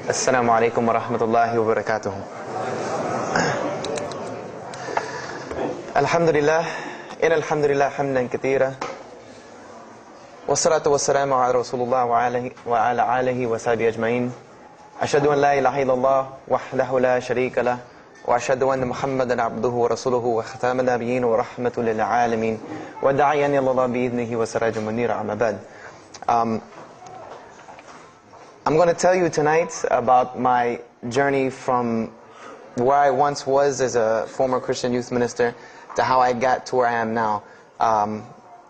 Assalamu alaikum wa rahmatullahi wa barakatuh. Alhamdulillah, alhamdulillah hamdan kathira. Wassalatu wassalamu ala Rasulullah wa ala alihi wa sahbihi ajma'in. Ashhadu an la ilaha illallah wahdahu la sharika lah. Wa ashhadu anna Muhammadan abduhu wa rasuluhu wa khataman nabiyyin wa rahmatul lil alamin. Wa da'iyan ila Allah bi idnihi wa sirajun munira, amma ba'd. I'm going to tell you tonight about my journey from where I once was as a former Christian youth minister to how I got to where I am now.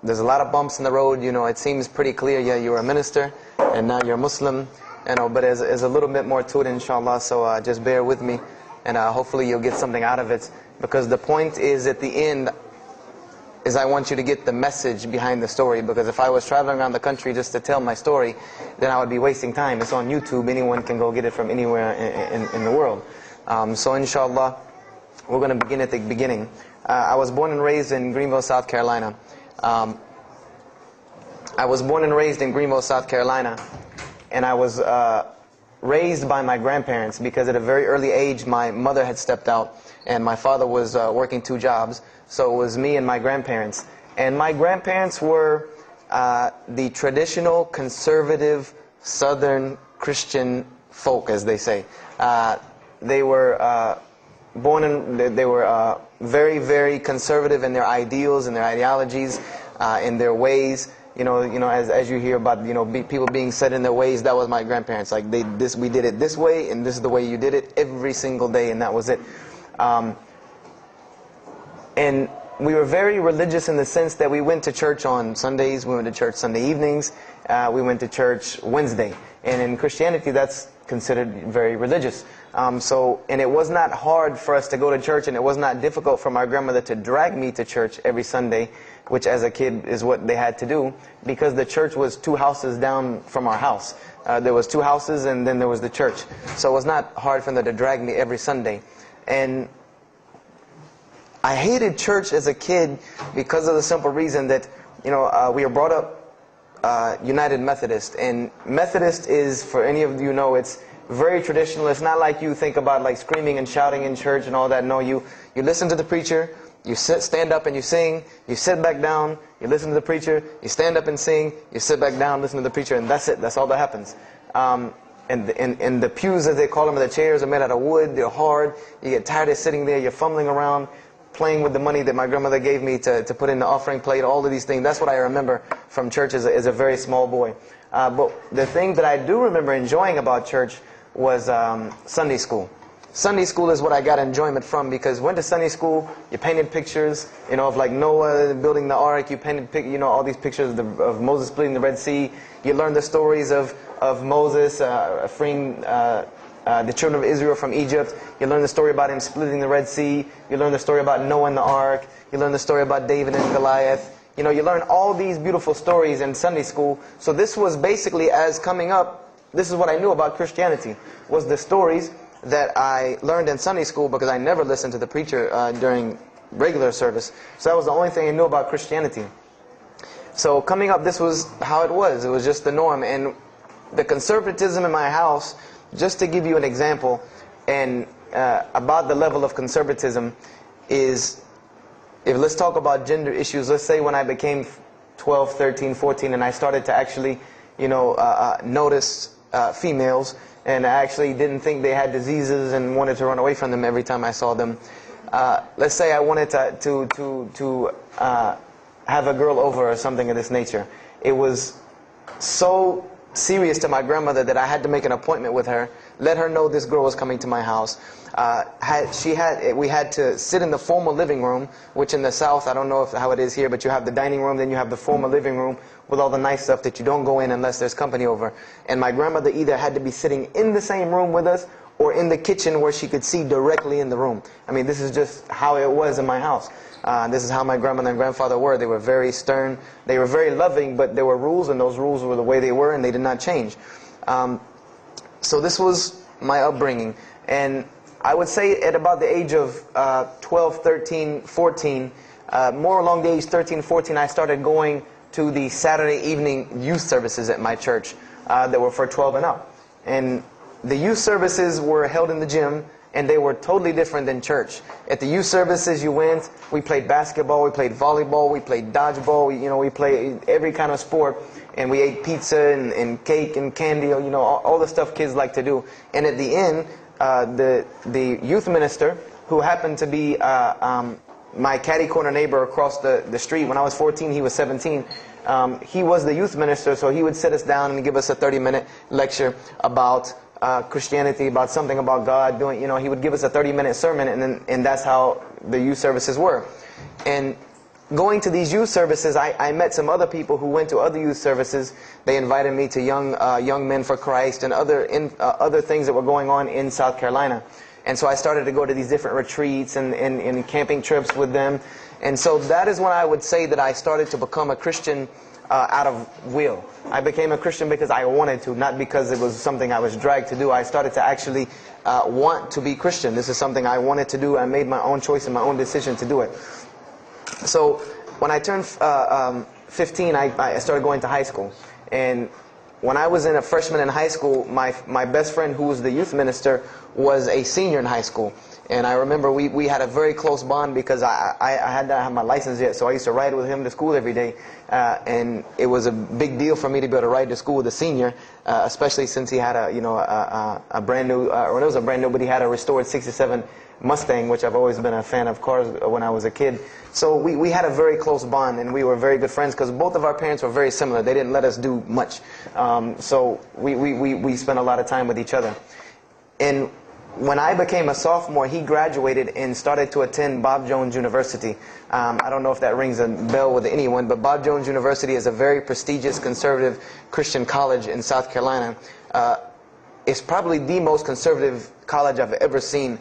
There's a lot of bumps in the road. You know, it seems pretty clear. Yeah, you're a minister and now you're a Muslim. You know, but there's a little bit more to it, inshallah. So just bear with me, and hopefully you'll get something out of it. Because the point is, at the end, is I want you to get the message behind the story. Because if I was traveling around the country just to tell my story, then I would be wasting time. It's on YouTube. Anyone can go get it from anywhere in the world. So inshallah, we're going to begin at the beginning. I was born and raised in Greenville, South Carolina. I was born and raised in Greenville, South Carolina. And I was raised by my grandparents because at a very early age, my mother had stepped out and my father was working 2 jobs. So it was me and my grandparents. And my grandparents were the traditional, conservative, Southern Christian folk, as they say. They were they were very, very conservative in their ideals and their ideologies, in their ways. You know, as you hear about, people being set in their ways. That was my grandparents. Like we did it this way, and this is the way you did it every single day, and that was it. And we were very religious in the sense that we went to church on Sundays, we went to church Sunday evenings, we went to church Wednesday. And in Christianity, that's considered very religious. And it was not hard for us to go to church, and it was not difficult for my grandmother to drag me to church every Sunday, which as a kid is what they had to do, because the church was 2 houses down from our house. There was 2 houses, and then there was the church. So it was not hard for them to drag me every Sunday. And I hated church as a kid because of the simple reason that, we were brought up United Methodist. And Methodist is, for any of you know, it's very traditional. It's not like you think about like screaming and shouting in church and all that. No, you listen to the preacher, you stand up and you sing, you sit back down, you listen to the preacher, you stand up and sing, you sit back down, listen to the preacher, and that's it. That's all that happens. And the pews, as they call them, the chairs are made out of wood. They're hard. You get tired of sitting there. You're fumbling around, playing with the money that my grandmother gave me to put in the offering plate, all of these things. That's what I remember from church as a very small boy. But the thing that I do remember enjoying about church was Sunday school. Sunday school is what I got enjoyment from, because went to Sunday school, you painted pictures, of like Noah building the ark. You painted, all these pictures of Moses splitting the Red Sea. You learned the stories of Moses freeing the children of Israel from Egypt. You learn the story about him splitting the Red Sea. You learn the story about Noah and the ark. You learn the story about David and Goliath. You learn all these beautiful stories in Sunday school. So this was basically, as coming up, this is what I knew about Christianity, was the stories that I learned in Sunday school, because I never listened to the preacher during regular service. So that was the only thing I knew about Christianity. So coming up, this was how it was. It was just the norm. And the conservatism in my house, just to give you an example, and about the level of conservatism is, let's talk about gender issues. Let's say when I became 12, 13, 14, and I started to actually, notice females, and I actually didn't think they had diseases and wanted to run away from them every time I saw them. Let's say I wanted to have a girl over or something of this nature. It was so serious to my grandmother that I had to make an appointment with her, let her know this girl was coming to my house. We had to sit in the formal living room, which in the South, I don't know how it is here, but you have the dining room, then you have the formal living room with all the nice stuff that you don't go in unless there's company over. And my grandmother either had to be sitting in the same room with us or in the kitchen where she could see directly in the room. I mean, this is just how it was in my house. This is how my grandmother and grandfather were. They were very stern. They were very loving, but there were rules, and those rules were the way they were, and they did not change. So this was my upbringing. And I would say at about the age of 12, 13, 14, more along the age 13, 14, I started going to the Saturday evening youth services at my church that were for 12 and up. And the youth services were held in the gym, and they were totally different than church. At the youth services you went, we played basketball, we played volleyball, we played dodgeball, we played every kind of sport, and we ate pizza and cake and candy, all the stuff kids like to do. And at the end, the youth minister, who happened to be my catty corner neighbor across the street. When I was 14, he was 17. He was the youth minister, so he would sit us down and give us a 30-minute lecture about Christianity, about something about God. He would give us a 30-minute sermon, and that's how the youth services were. And going to these youth services, I met some other people who went to other youth services. They invited me to Young Men for Christ and other things that were going on in South Carolina. And so I started to go to these different retreats and camping trips with them. And so that is when I would say that I started to become a Christian out of will. I became a Christian because I wanted to, not because it was something I was dragged to do. I started to actually want to be Christian. This is something I wanted to do. I made my own choice and my own decision to do it. So when I turned 15, I started going to high school. And when I was a freshman in high school, my best friend, who was the youth minister, was a senior in high school. And I remember we had a very close bond because I had not had my license yet, so I used to ride with him to school every day. And it was a big deal for me to be able to ride to school with a senior, especially since he had a brand new, or it was a brand new, but he had a restored '67 Mustang, which I've always been a fan of cars when I was a kid. So we had a very close bond, and we were very good friends because both of our parents were very similar. They didn't let us do much. So we spent a lot of time with each other. And when I became a sophomore, he graduated and started to attend Bob Jones University. I don't know if that rings a bell with anyone, but Bob Jones University is a very prestigious conservative Christian college in South Carolina. It's probably the most conservative college I've ever seen.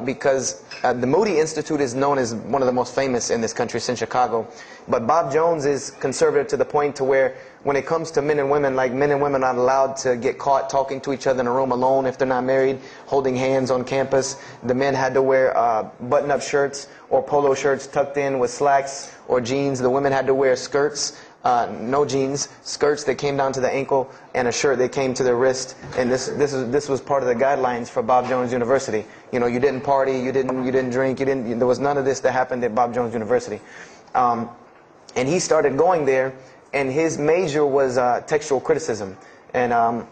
Because the Moody Institute is known as one of the most famous in this country, since Chicago. But Bob Jones is conservative to the point to where when it comes to men and women, like men and women are not allowed to get caught talking to each other in a room alone if they're not married, holding hands on campus. The men had to wear button-up shirts or polo shirts tucked in with slacks or jeans. The women had to wear skirts. No jeans, skirts that came down to the ankle, and a shirt that came to the wrist. And this was part of the guidelines for Bob Jones University. You didn't party, you didn't drink, there was none of this that happened at Bob Jones University. And he started going there, and his major was textual criticism. And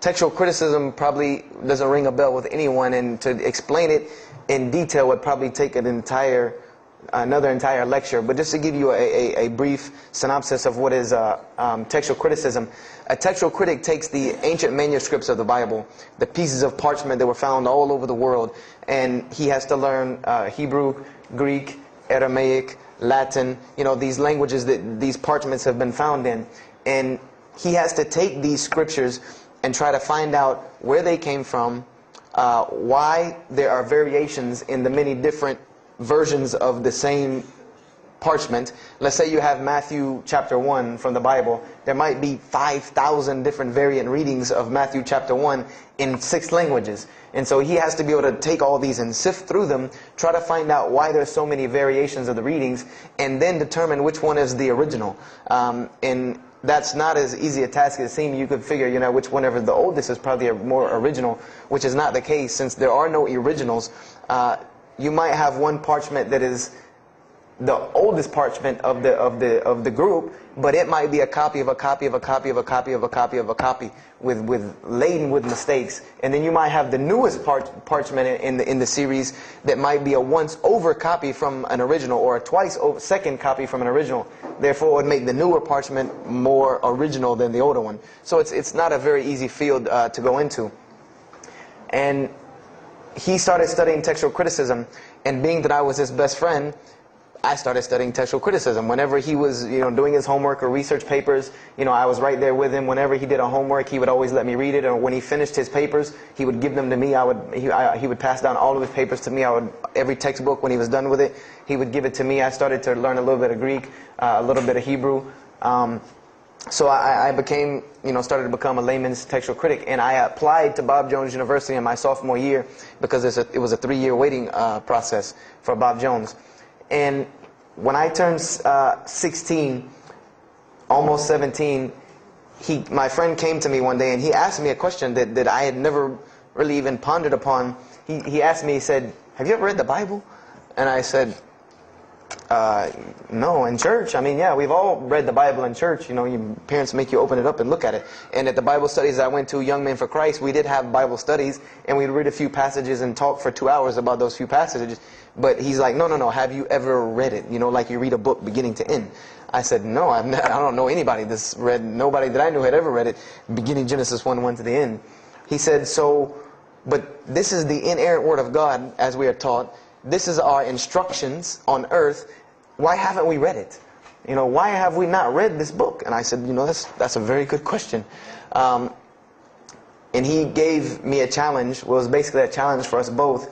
textual criticism probably doesn't ring a bell with anyone, and to explain it in detail would probably take another entire lecture. But just to give you a brief synopsis of what is textual criticism. A textual critic takes the ancient manuscripts of the Bible, the pieces of parchment that were found all over the world, and he has to learn Hebrew, Greek, Aramaic, Latin, these languages that these parchments have been found in. And he has to take these scriptures and try to find out where they came from, why there are variations in the many different versions of the same parchment. Let's say you have Matthew chapter 1 from the Bible. There might be 5,000 different variant readings of Matthew chapter 1 in 6 languages. And so he has to be able to take all these and sift through them, try to find out why there's so many variations of the readings, and then determine which one is the original. And that's not as easy a task as it seems. You could figure, which whenever the oldest is probably a more original, which is not the case since there are no originals. You might have one parchment that is the oldest parchment of the group, but it might be a copy of a copy of a copy of a copy of a copy of a copy laden with mistakes. And then you might have the newest parchment in the series that might be a once over copy from an original, or a twice over second copy from an original. Therefore, it would make the newer parchment more original than the older one. So it's not a very easy field to go into. And he started studying textual criticism, and being that I was his best friend, I started studying textual criticism. Whenever he was, doing his homework or research papers, I was right there with him. Whenever he did a homework, he would always let me read it. Or when he finished his papers, he would give them to me. He would pass down all of his papers to me. Every textbook, when he was done with it, he would give it to me. I started to learn a little bit of Greek, a little bit of Hebrew. So I became, started to become a layman's textual critic, and I applied to Bob Jones University in my sophomore year because it was a 3-year waiting process for Bob Jones. And when I turned 16, almost 17, my friend came to me one day and he asked me a question that I had never really even pondered upon. He asked me, he said, "Have you ever read the Bible?" And I said, no, in church. I mean, yeah, we've all read the Bible in church. You know, your parents make you open it up and look at it. And at the Bible studies I went to, Young Men for Christ, we did have Bible studies, and we'd read a few passages and talk for 2 hours about those few passages. But he's like, no, have you ever read it? You know, like you read a book beginning to end. I said, no, I don't know anybody that's read, nobody that I knew had ever read it, beginning Genesis 1:1 to the end. He said, but this is the inerrant Word of God, as we are taught. This is our instructions on earth. Why haven't we read it? You know, why have we not read this book? And I said, you know, that's a very good question. And he gave me a challenge. Well, it was basically a challenge for us both.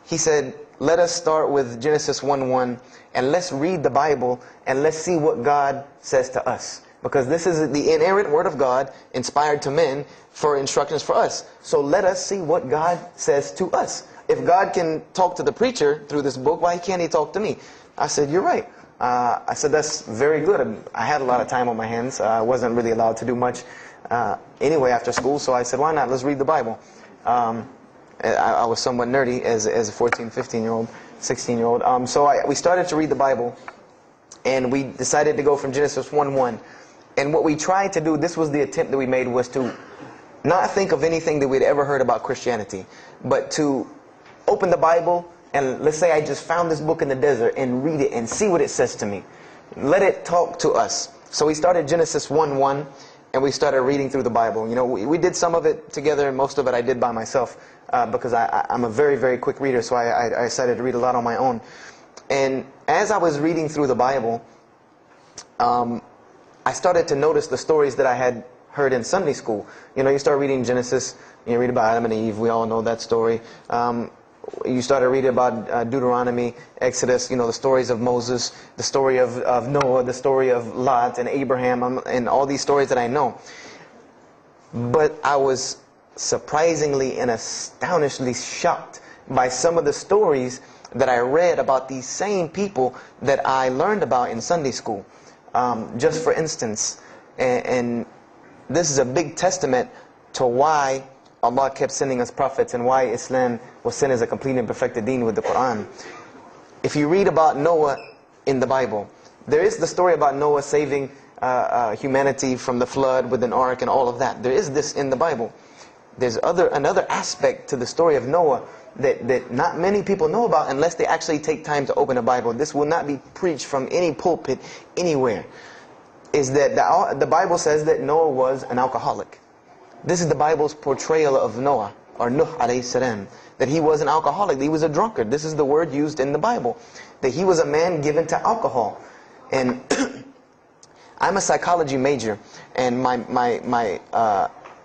He said, let us start with Genesis 1:1 and let's read the Bible and let's see what God says to us. Because this is the inerrant Word of God, inspired to men, for instructions for us. So let us see what God says to us. If God can talk to the preacher through this book, why can't He talk to me? I said, you're right. I said, that's very good. I had a lot of time on my hands. I wasn't really allowed to do much anyway after school, so I said, why not? Let's read the Bible. I was somewhat nerdy as a 14, 15-year-old, 16-year-old. So we started to read the Bible, and we decided to go from Genesis 1:1. And what we tried to do, this was the attempt that we made, was to not think of anything that we'd ever heard about Christianity, but to open the Bible, and let's say I just found this book in the desert, and read it and see what it says to me. Let it talk to us. So we started Genesis 1:1, and we started reading through the Bible. You know, we did some of it together, and most of it I did by myself, because I'm a very, very quick reader, so I decided to read a lot on my own. And as I was reading through the Bible, I started to notice the stories that I had heard in Sunday school. You know, you start reading Genesis, you read about Adam and Eve, we all know that story. You started reading about Deuteronomy, Exodus, you know, the stories of Moses, the story of Noah, the story of Lot and Abraham, and all these stories that I know. But I was surprisingly and astonishingly shocked by some of the stories that I read about these same people that I learned about in Sunday school. Just for instance, and this is a big testament to why Allah kept sending us prophets and why Islam was sent as a complete and perfected deen with the Quran. If you read about Noah in the Bible, there is the story about Noah saving humanity from the flood with an ark and all of that. There is this in the Bible. There's another aspect to the story of Noah that not many people know about unless they actually take time to open a Bible. This will not be preached from any pulpit anywhere. Is that the Bible says that Noah was an alcoholic. This is the Bible's portrayal of Noah, or Nuh alayhi salam, that he was an alcoholic, he was a drunkard. This is the word used in the Bible, that he was a man given to alcohol. And I'm a psychology major, and my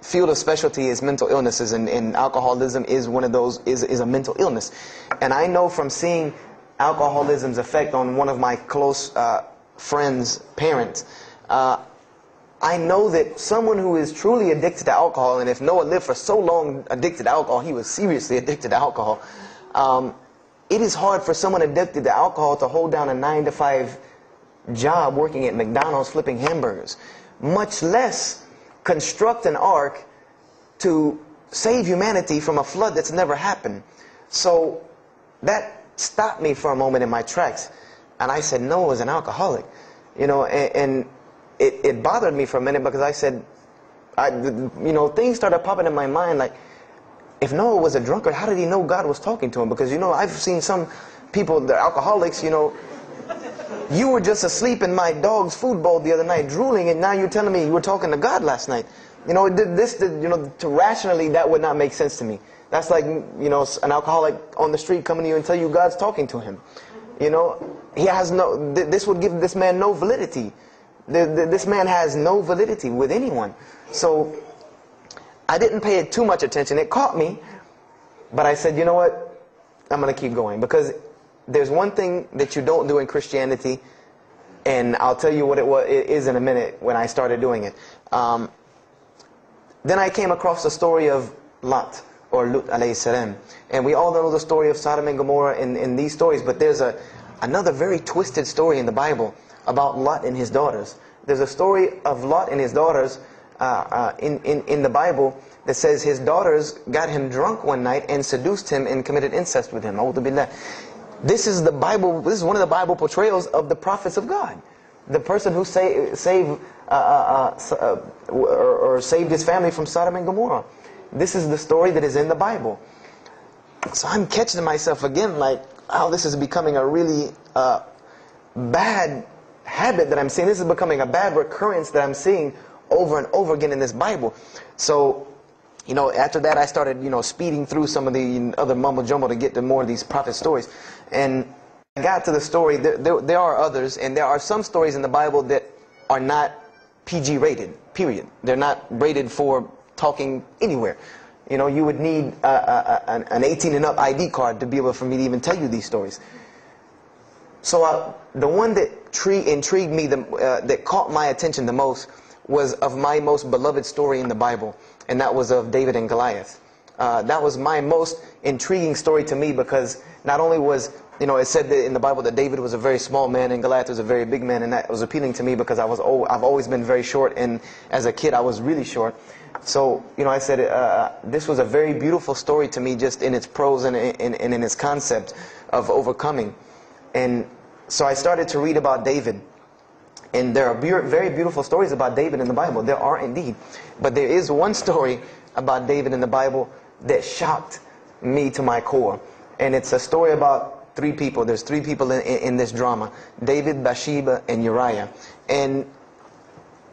field of specialty is mental illnesses, and alcoholism is one of those, is a mental illness. And I know from seeing alcoholism's effect on one of my close friends' parents, I know that someone who is truly addicted to alcohol, and if Noah lived for so long addicted to alcohol, he was seriously addicted to alcohol. It is hard for someone addicted to alcohol to hold down a 9-to-5 job working at McDonald's flipping hamburgers, much less construct an ark to save humanity from a flood that's never happened. So that stopped me for a moment in my tracks, and I said, Noah was an alcoholic. You know, and it bothered me for a minute, because I said, you know, things started popping in my mind like, if Noah was a drunkard, how did he know God was talking to him? Because, you know, I've seen some people, they're alcoholics, you know, you were just asleep in my dog's food bowl the other night drooling, and now you're telling me you were talking to God last night. You know, you know, to rationally, that would not make sense to me. That's like, you know, an alcoholic on the street coming to you and tell you God's talking to him. You know, he has no, this would give this man no validity. This man has no validity with anyone. So I didn't pay it too much attention. It caught me, but I said, you know what, I'm going to keep going, because there's one thing that you don't do in Christianity, and I'll tell you what it is in a minute when I started doing it. Then I came across the story of Lot, or Lut alayhi salam. And we all know the story of Sodom and Gomorrah in these stories, but there's another very twisted story in the Bible about Lot and his daughters. There's a story of Lot and his daughters in the Bible that says his daughters got him drunk one night and seduced him and committed incest with him. A'udhu billah. This is the Bible. This is one of the Bible portrayals of the prophets of God. The person who saved his family from Sodom and Gomorrah. This is the story that is in the Bible. So I'm catching myself again like, oh, this is becoming a really bad habit that I'm seeing. This is becoming a bad recurrence that I'm seeing over and over again in this Bible. So, after that I started, speeding through some of the other mumbo jumbo to get to more of these prophet stories. And I got to the story, there are others, and there are some stories in the Bible that are not PG rated, period. They're not rated for talking anywhere. You would need an 18 and up ID card to be able for me to even tell you these stories. So the one that intrigued me, that caught my attention the most, was of my most beloved story in the Bible, and that was of David and Goliath. That was my most intriguing story to me, because not only was, it said that in the Bible that David was a very small man and Goliath was a very big man, and that was appealing to me because I've always been very short, and as a kid I was really short. So, I said this was a very beautiful story to me, just in its prose and in its concept of overcoming. And so I started to read about David. And there are very beautiful stories about David in the Bible. There are indeed. But there is one story about David in the Bible that shocked me to my core. And it's a story about three people. There's three people in this drama: David, Bathsheba, and Uriah. And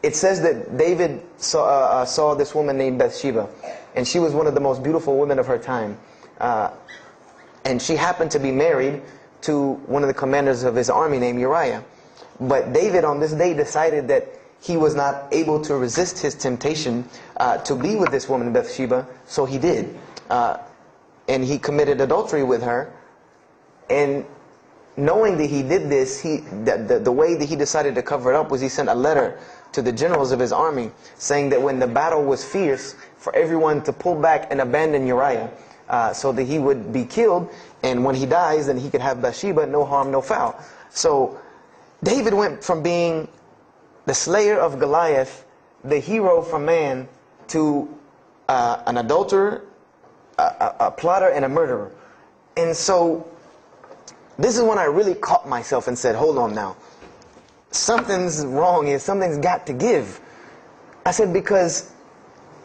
it says that David saw this woman named Bathsheba. And she was one of the most beautiful women of her time. And she happened to be married to one of the commanders of his army named Uriah. But David on this day decided that he was not able to resist his temptation to be with this woman Bathsheba, so he did. And he committed adultery with her. And knowing that he did this, the way that he decided to cover it up was he sent a letter to the generals of his army saying that when the battle was fierce, for everyone to pull back and abandon Uriah, so that he would be killed, and when he dies, then he could have Bathsheba, no harm, no foul. So David went from being the slayer of Goliath, the hero from man, to an adulterer, a plotter, and a murderer. And so this is when I really caught myself and said, hold on now. Something's wrong here. Something's got to give. I said, because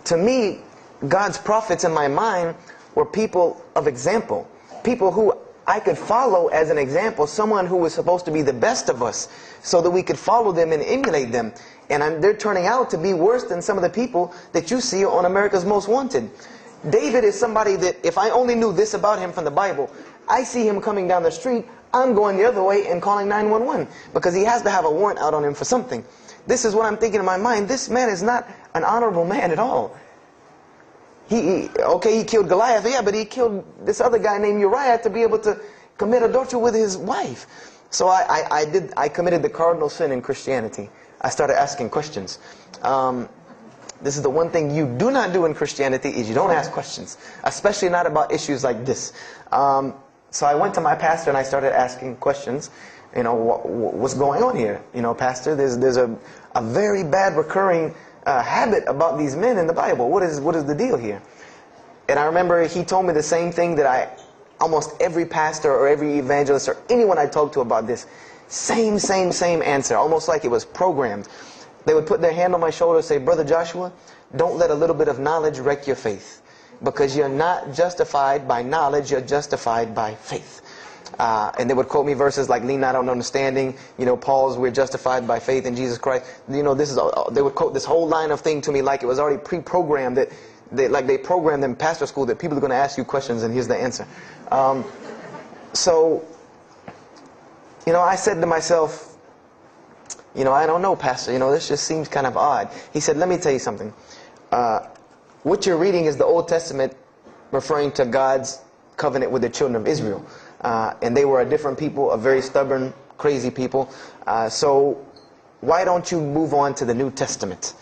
to me, God's prophets in my mind were people of example. People who I could follow as an example. Someone who was supposed to be the best of us, so that we could follow them and emulate them. And they're turning out to be worse than some of the people that you see on America's Most Wanted. David is somebody that, if I only knew this about him from the Bible, I see him coming down the street, I'm going the other way and calling 911, because he has to have a warrant out on him for something. This is what I'm thinking in my mind. This man is not an honorable man at all. He killed Goliath, yeah, but he killed this other guy named Uriah to be able to commit adultery with his wife. So I committed the cardinal sin in Christianity. I started asking questions. This is the one thing you do not do in Christianity, is you don't ask questions, especially not about issues like this. So I went to my pastor and I started asking questions. What's going on here? Pastor, there's a very bad recurring habit about these men in the Bible. What is the deal here? And I remember he told me the same thing that almost every pastor or every evangelist or anyone I talked to about this, same answer, almost like it was programmed. They would put their hand on my shoulder and say, Brother Joshua, don't let a little bit of knowledge wreck your faith, because you're not justified by knowledge, you're justified by faith. And they would quote me verses like, lean not on understanding, Paul's, we're justified by faith in Jesus Christ. They would quote this whole line of thing to me like it was already pre-programmed, that they programmed in pastor school that people are going to ask you questions and here's the answer. So I said to myself, I don't know, Pastor, this just seems kind of odd. He said, let me tell you something. What you're reading is the Old Testament referring to God's covenant with the children of Israel. And they were a different people, a very stubborn, crazy people. So why don't you move on to the New Testament?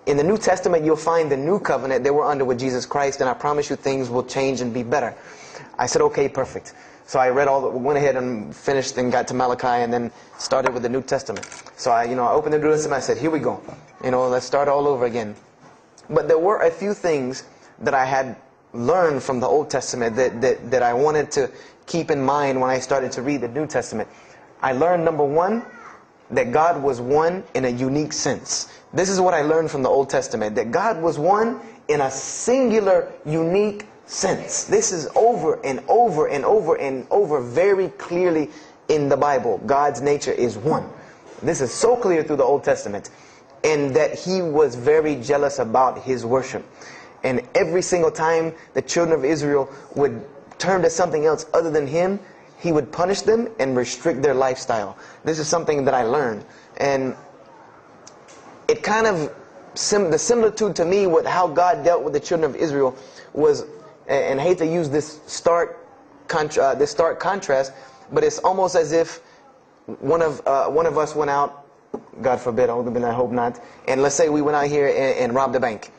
In the New Testament, you'll find the new covenant that we're under with Jesus Christ, and I promise you things will change and be better. I said, okay, perfect. So I went ahead and finished and got to Malachi and then started with the New Testament. So I opened the New Testament. I said, here we go. Let's start all over again. But there were a few things that I had learned from the Old Testament that I wanted to keep in mind when I started to read the New Testament. I learned, number one, that God was one in a unique sense. This is what I learned from the Old Testament, that God was one in a singular, unique sense. This is over and over and over and over very clearly in the Bible. God's nature is one. This is so clear through the Old Testament. And that He was very jealous about His worship. And every single time the children of Israel would turn to something else other than Him, He would punish them and restrict their lifestyle. This is something that I learned. And it kind of, the similitude to me with how God dealt with the children of Israel was, and I hate to use this stark contrast, but it's almost as if one of us went out, God forbid, I hope not, and let's say we went out here and robbed a bank.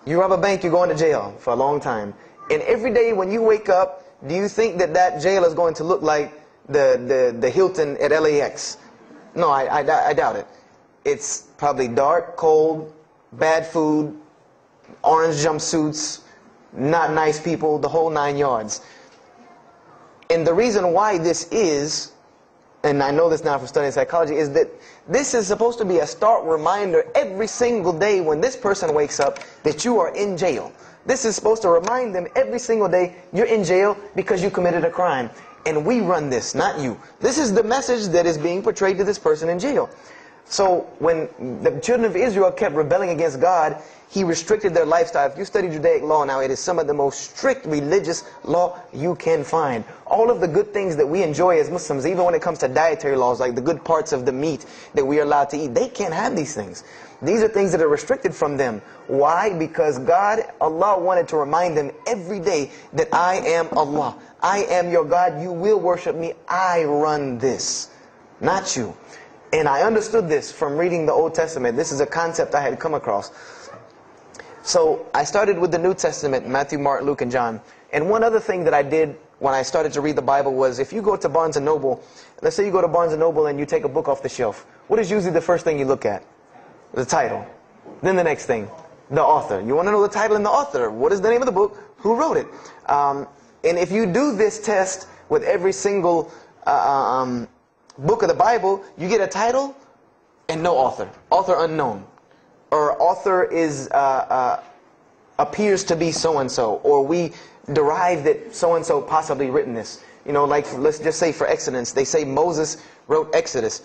You rob a bank, you're going to jail for a long time. And every day when you wake up, do you think that jail is going to look like the Hilton at LAX? No, I doubt it. It's probably dark, cold, bad food, orange jumpsuits, not nice people, the whole 9 yards. And the reason why this is, and I know this now from studying psychology, is that this is supposed to be a stark reminder every single day when this person wakes up that you are in jail. This is supposed to remind them every single day you're in jail because you committed a crime. And we run this, not you. This is the message that is being portrayed to this person in jail. So when the children of Israel kept rebelling against God, He restricted their lifestyle. If you study Judaic law now, it is some of the most strict religious law you can find. All of the good things that we enjoy as Muslims, even when it comes to dietary laws, like the good parts of the meat that we are allowed to eat, they can't have these things. These are things that are restricted from them. Why? Because Allah wanted to remind them every day that I am Allah. I am your God. You will worship me. I run this, not you. And I understood this from reading the Old Testament. This is a concept I had come across. So I started with the New Testament, Matthew, Mark, Luke, and John. And one other thing that I did when I started to read the Bible was, if you go to Barnes & Noble, let's say you go to Barnes & Noble and you take a book off the shelf. What is usually the first thing you look at? The title. Then the next thing, the author. You want to know the title and the author. What is the name of the book? Who wrote it? And if you do this test with every single book of the Bible, you get a title and no author. Author unknown. Or author is appears to be so-and-so. Or we derive that so-and-so possibly written this. Like let's just say for Exodus, they say Moses wrote Exodus.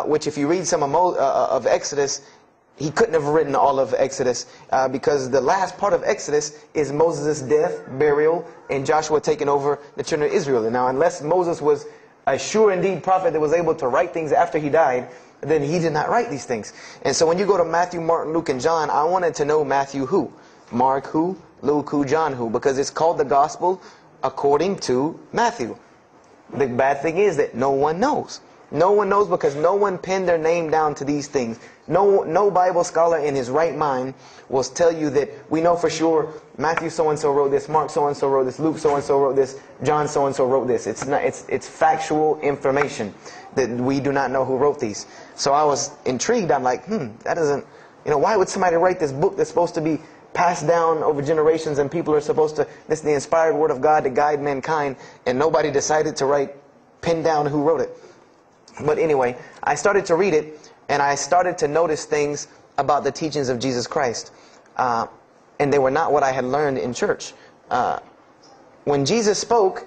Which if you read some of Exodus, he couldn't have written all of Exodus because the last part of Exodus is Moses' death, burial, and Joshua taking over the children of Israel. And now unless Moses was a sure indeed prophet that was able to write things after he died, then he did not write these things. And so when you go to Matthew, Mark, Luke, and John, I wanted to know Matthew who, Mark who, Luke who, John who, because it's called the Gospel according to Matthew. The bad thing is that no one knows. No one knows because no one pinned their name down to these things. No Bible scholar in his right mind will tell you that we know for sure Matthew so-and-so wrote this, Mark so-and-so wrote this, Luke so-and-so wrote this, John so-and-so wrote this. It's factual information that we do not know who wrote these. So I was intrigued. I'm like, that doesn't, why would somebody write this book that's supposed to be passed down over generations and people are supposed to, this is the inspired word of God to guide mankind, and nobody decided to pin down who wrote it. But anyway, I started to read it, and I started to notice things about the teachings of Jesus Christ. And they were not what I had learned in church. When Jesus spoke,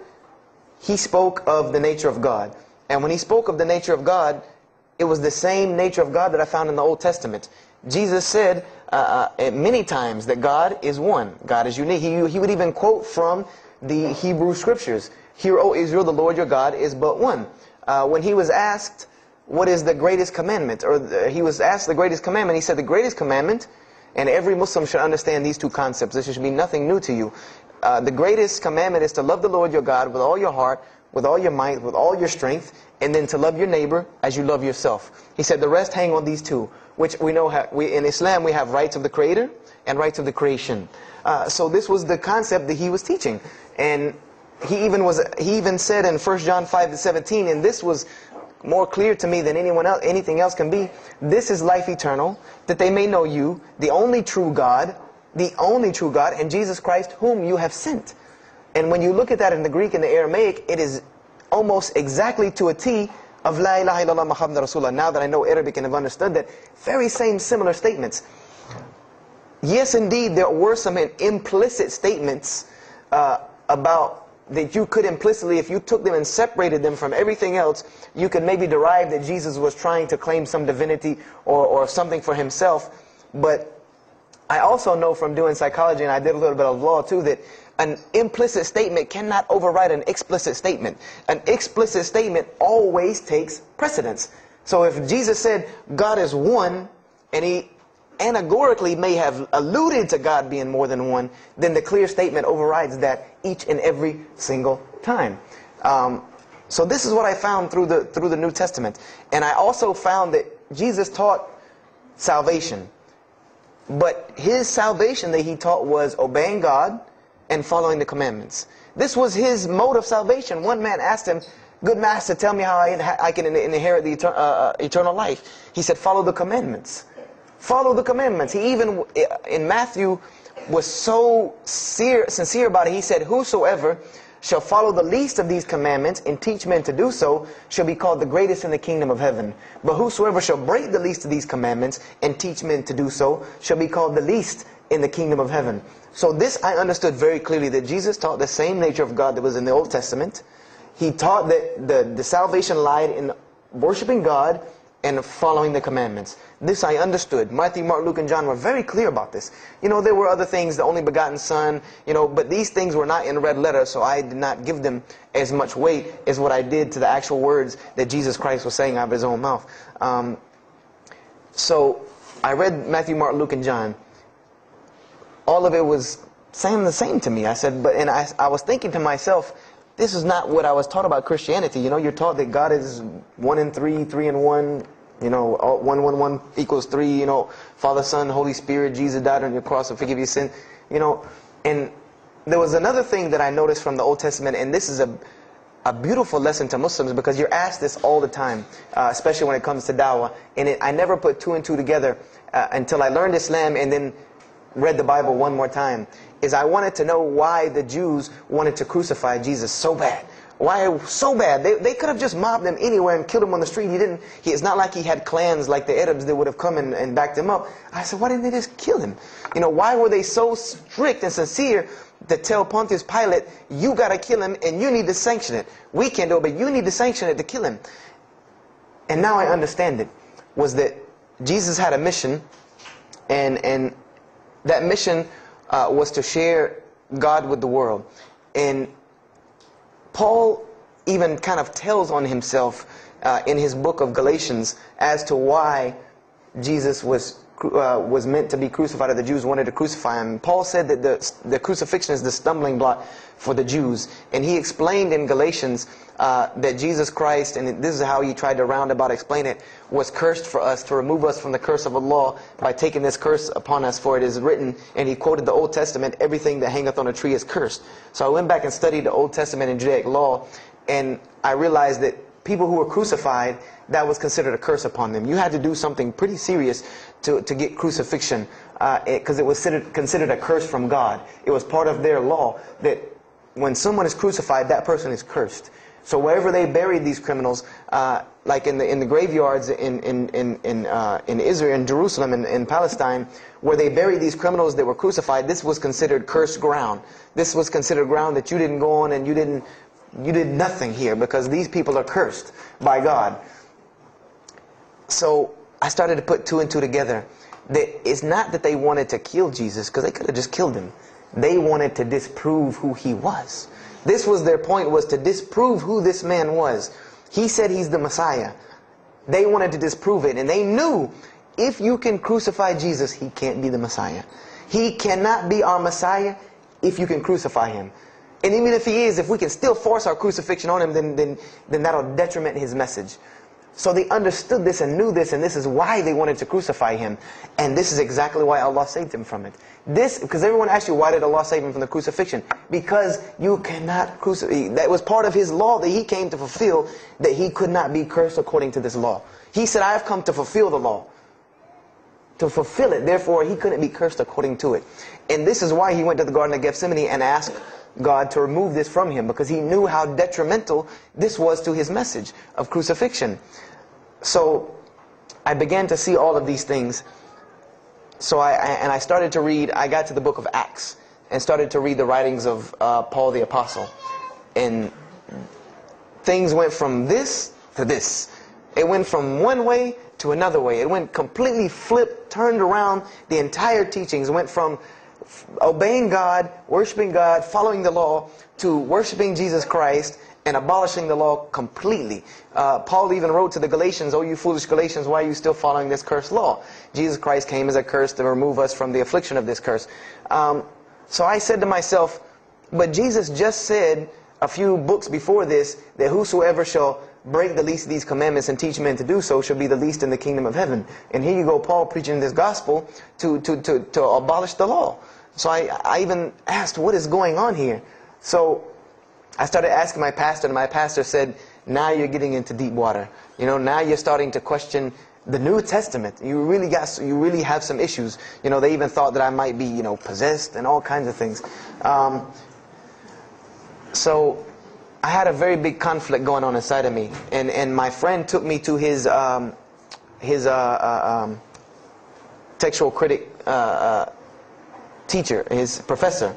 He spoke of the nature of God. And when He spoke of the nature of God, it was the same nature of God that I found in the Old Testament. Jesus said many times that God is one. God is unique. He would even quote from the Hebrew Scriptures. Hear, O Israel, the Lord your God is but one. When He was asked, what is the greatest commandment? Or He was asked the greatest commandment. He said the greatest commandment, and every Muslim should understand these two concepts. This should be nothing new to you. The greatest commandment is to love the Lord your God with all your heart, with all your might, with all your strength, and then to love your neighbor as you love yourself. He said the rest hang on these two, which we know in Islam we have rights of the Creator and rights of the creation. So this was the concept that He was teaching. And he even said in 1 John 5:17, and this was more clear to me than anything else can be, this is life eternal, that they may know you, the only true God, and Jesus Christ, whom you have sent. And when you look at that in the Greek and the Aramaic, it is almost exactly to a T of La ilaha illallah Muhammad Rasulullah. Now that I know Arabic and have understood that, very same similar statements. Yes, indeed, there were some implicit statements about that you could implicitly, if you took them and separated them from everything else, you could maybe derive that Jesus was trying to claim some divinity or something for himself. But I also know from doing psychology, and I did a little bit of law too, that an implicit statement cannot override an explicit statement. An explicit statement always takes precedence. So if Jesus said God is one, and he allegorically may have alluded to God being more than one, then the clear statement overrides that each and every single time. So this is what I found through the New Testament. And I also found that Jesus taught salvation. But his salvation that he taught was obeying God and following the commandments. This was his mode of salvation. One man asked him, "Good master, tell me how I can inherit the eternal life." He said, "Follow the commandments." Follow the commandments. He even, in Matthew, was so sincere about it. He said, "Whosoever shall follow the least of these commandments and teach men to do so shall be called the greatest in the kingdom of heaven. But whosoever shall break the least of these commandments and teach men to do so shall be called the least in the kingdom of heaven." So this I understood very clearly, that Jesus taught the same nature of God that was in the Old Testament. He taught that the salvation lied in worshiping God and following the commandments. This I understood. Matthew, Mark, Luke, and John were very clear about this. You know, there were other things, the only begotten Son, you know, but these things were not in red letter, so I did not give them as much weight as what I did to the actual words that Jesus Christ was saying out of his own mouth. So I read Matthew, Mark, Luke, and John. All of it was saying the same to me. I said, and I was thinking to myself, this is not what I was taught about Christianity. You know, you're taught that God is 1 in 3, 3 in 1. You know, 1, 1, 1 equals 3. You know, Father, Son, Holy Spirit. Jesus died on your cross to forgive your sin. You know, and there was another thing that I noticed from the Old Testament, and this is a beautiful lesson to Muslims, because you're asked this all the time, especially when it comes to dawah. And I never put 2 and 2 together until I learned Islam and then read the Bible one more time. Is I wanted to know why the Jews wanted to crucify Jesus so bad. Why so bad? They could have just mobbed him anywhere and killed him on the street. It's not like he had clans like the Arabs that would have come and backed him up. I said, why didn't they just kill him? You know, why were they so strict and sincere to tell Pontius Pilate, you got to kill him and you need to sanction it? We can't do it, but you need to sanction it to kill him. And now I understand it. Was that Jesus had a mission, and that mission was to share God with the world. And Paul even kind of tells on himself in his book of Galatians as to why Jesus was meant to be crucified, or the Jews wanted to crucify him. Paul said that the crucifixion is the stumbling block for the Jews. And he explained in Galatians that Jesus Christ, and this is how he tried to roundabout explain it, was cursed for us, to remove us from the curse of Allah by taking this curse upon us. For it is written, and he quoted the Old Testament, everything that hangeth on a tree is cursed. So I went back and studied the Old Testament and Judaic law, and I realized that people who were crucified, that was considered a curse upon them. You had to do something pretty serious to get crucifixion, because it was considered a curse from God. It was part of their law that when someone is crucified, that person is cursed. So wherever they buried these criminals, like in the graveyards in Israel, in Jerusalem, in Palestine, where they buried these criminals that were crucified, this was considered cursed ground. This was considered ground that you didn't go on, and you did nothing here, because these people are cursed by God. So I started to put 2 and 2 together. That it's not that they wanted to kill Jesus, because they could have just killed him. They wanted to disprove who he was. This was their point, was to disprove who this man was. He said he's the Messiah. They wanted to disprove it, and they knew if you can crucify Jesus, he can't be the Messiah. He cannot be our Messiah if you can crucify him. And even if he is, if we can still force our crucifixion on him, then that'll detriment his message. So they understood this and knew this, and this is why they wanted to crucify him. And this is exactly why Allah saved him from it. Because everyone asks you, why did Allah save him from the crucifixion? Because you cannot crucify. That was part of his law that he came to fulfill, that he could not be cursed according to this law. He said, I have come to fulfill the law. To fulfill it. Therefore, he couldn't be cursed according to it. And this is why he went to the Garden of Gethsemane and asked God to remove this from him, because he knew how detrimental this was to his message of crucifixion. So I began to see all of these things. So I started to read. I got to the book of Acts and started to read the writings of Paul the Apostle. And things went from this to this. It went from one way to another way. It went completely flipped, turned around. The entire teachings went from obeying God, worshiping God, following the law, to worshiping Jesus Christ and abolishing the law completely. Paul even wrote to the Galatians, "Oh, you foolish Galatians, why are you still following this cursed law?" Jesus Christ came as a curse to remove us from the affliction of this curse. So I said to myself, but Jesus just said a few books before this that whosoever shall break the least of these commandments and teach men to do so shall be the least in the kingdom of heaven. And here you go, Paul preaching this gospel to abolish the law. So I even asked, what is going on here? So I started asking my pastor, and my pastor said, now you're getting into deep water. You know, now you're starting to question the New Testament. You really have some issues. You know, they even thought that I might be, you know, possessed and all kinds of things. So I had a very big conflict going on inside of me, and my friend took me to his textual critic teacher, his professor.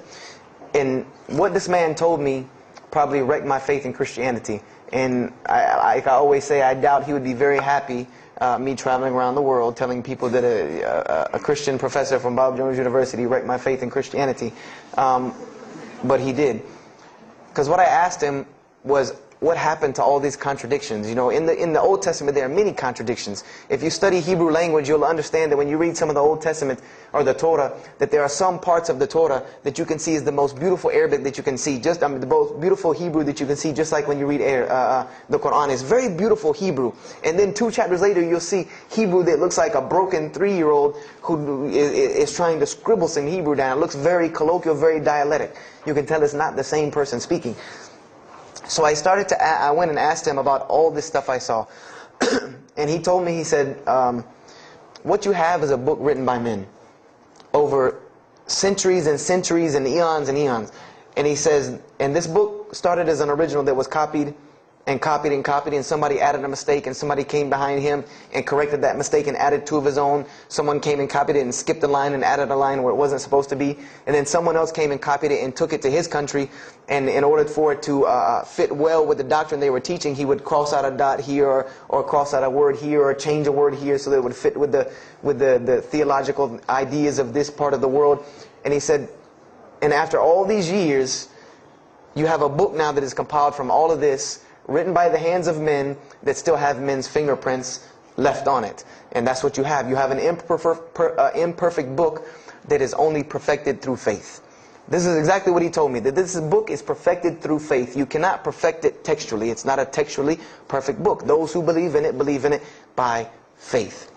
And what this man told me probably wrecked my faith in Christianity. And I always say, I doubt he would be very happy me traveling around the world telling people that a Christian professor from Bob Jones University wrecked my faith in Christianity. But he did. Because what I asked him was, what happened to all these contradictions? You know, in the Old Testament there are many contradictions. If you study Hebrew language, you'll understand that when you read some of the Old Testament or the Torah, that there are some parts of the Torah that you can see is the most beautiful Arabic that you can see, the most beautiful Hebrew that you can see, just like when you read the Quran. It's very beautiful Hebrew. And then 2 chapters later, you'll see Hebrew that looks like a broken 3-year-old who is trying to scribble some Hebrew down. It looks very colloquial, very dialectic. You can tell it's not the same person speaking. So I went and asked him about all this stuff I saw. And he told me, he said, what you have is a book written by men over centuries and centuries and eons and eons. And he says, and this book started as an original that was copied and copied and copied, and somebody added a mistake, and somebody came behind him and corrected that mistake and added 2 of his own. Someone came and copied it and skipped a line and added a line where it wasn't supposed to be. And then someone else came and copied it and took it to his country, and in order for it to fit well with the doctrine they were teaching, he would cross out a dot here or cross out a word here or change a word here so that it would fit with the theological ideas of this part of the world. And he said, and after all these years, you have a book now that is compiled from all of this, written by the hands of men that still have men's fingerprints left on it. And that's what you have. You have an imperfect book that is only perfected through faith. This is exactly what he told me, that this book is perfected through faith. You cannot perfect it textually. It's not a textually perfect book. Those who believe in it by faith.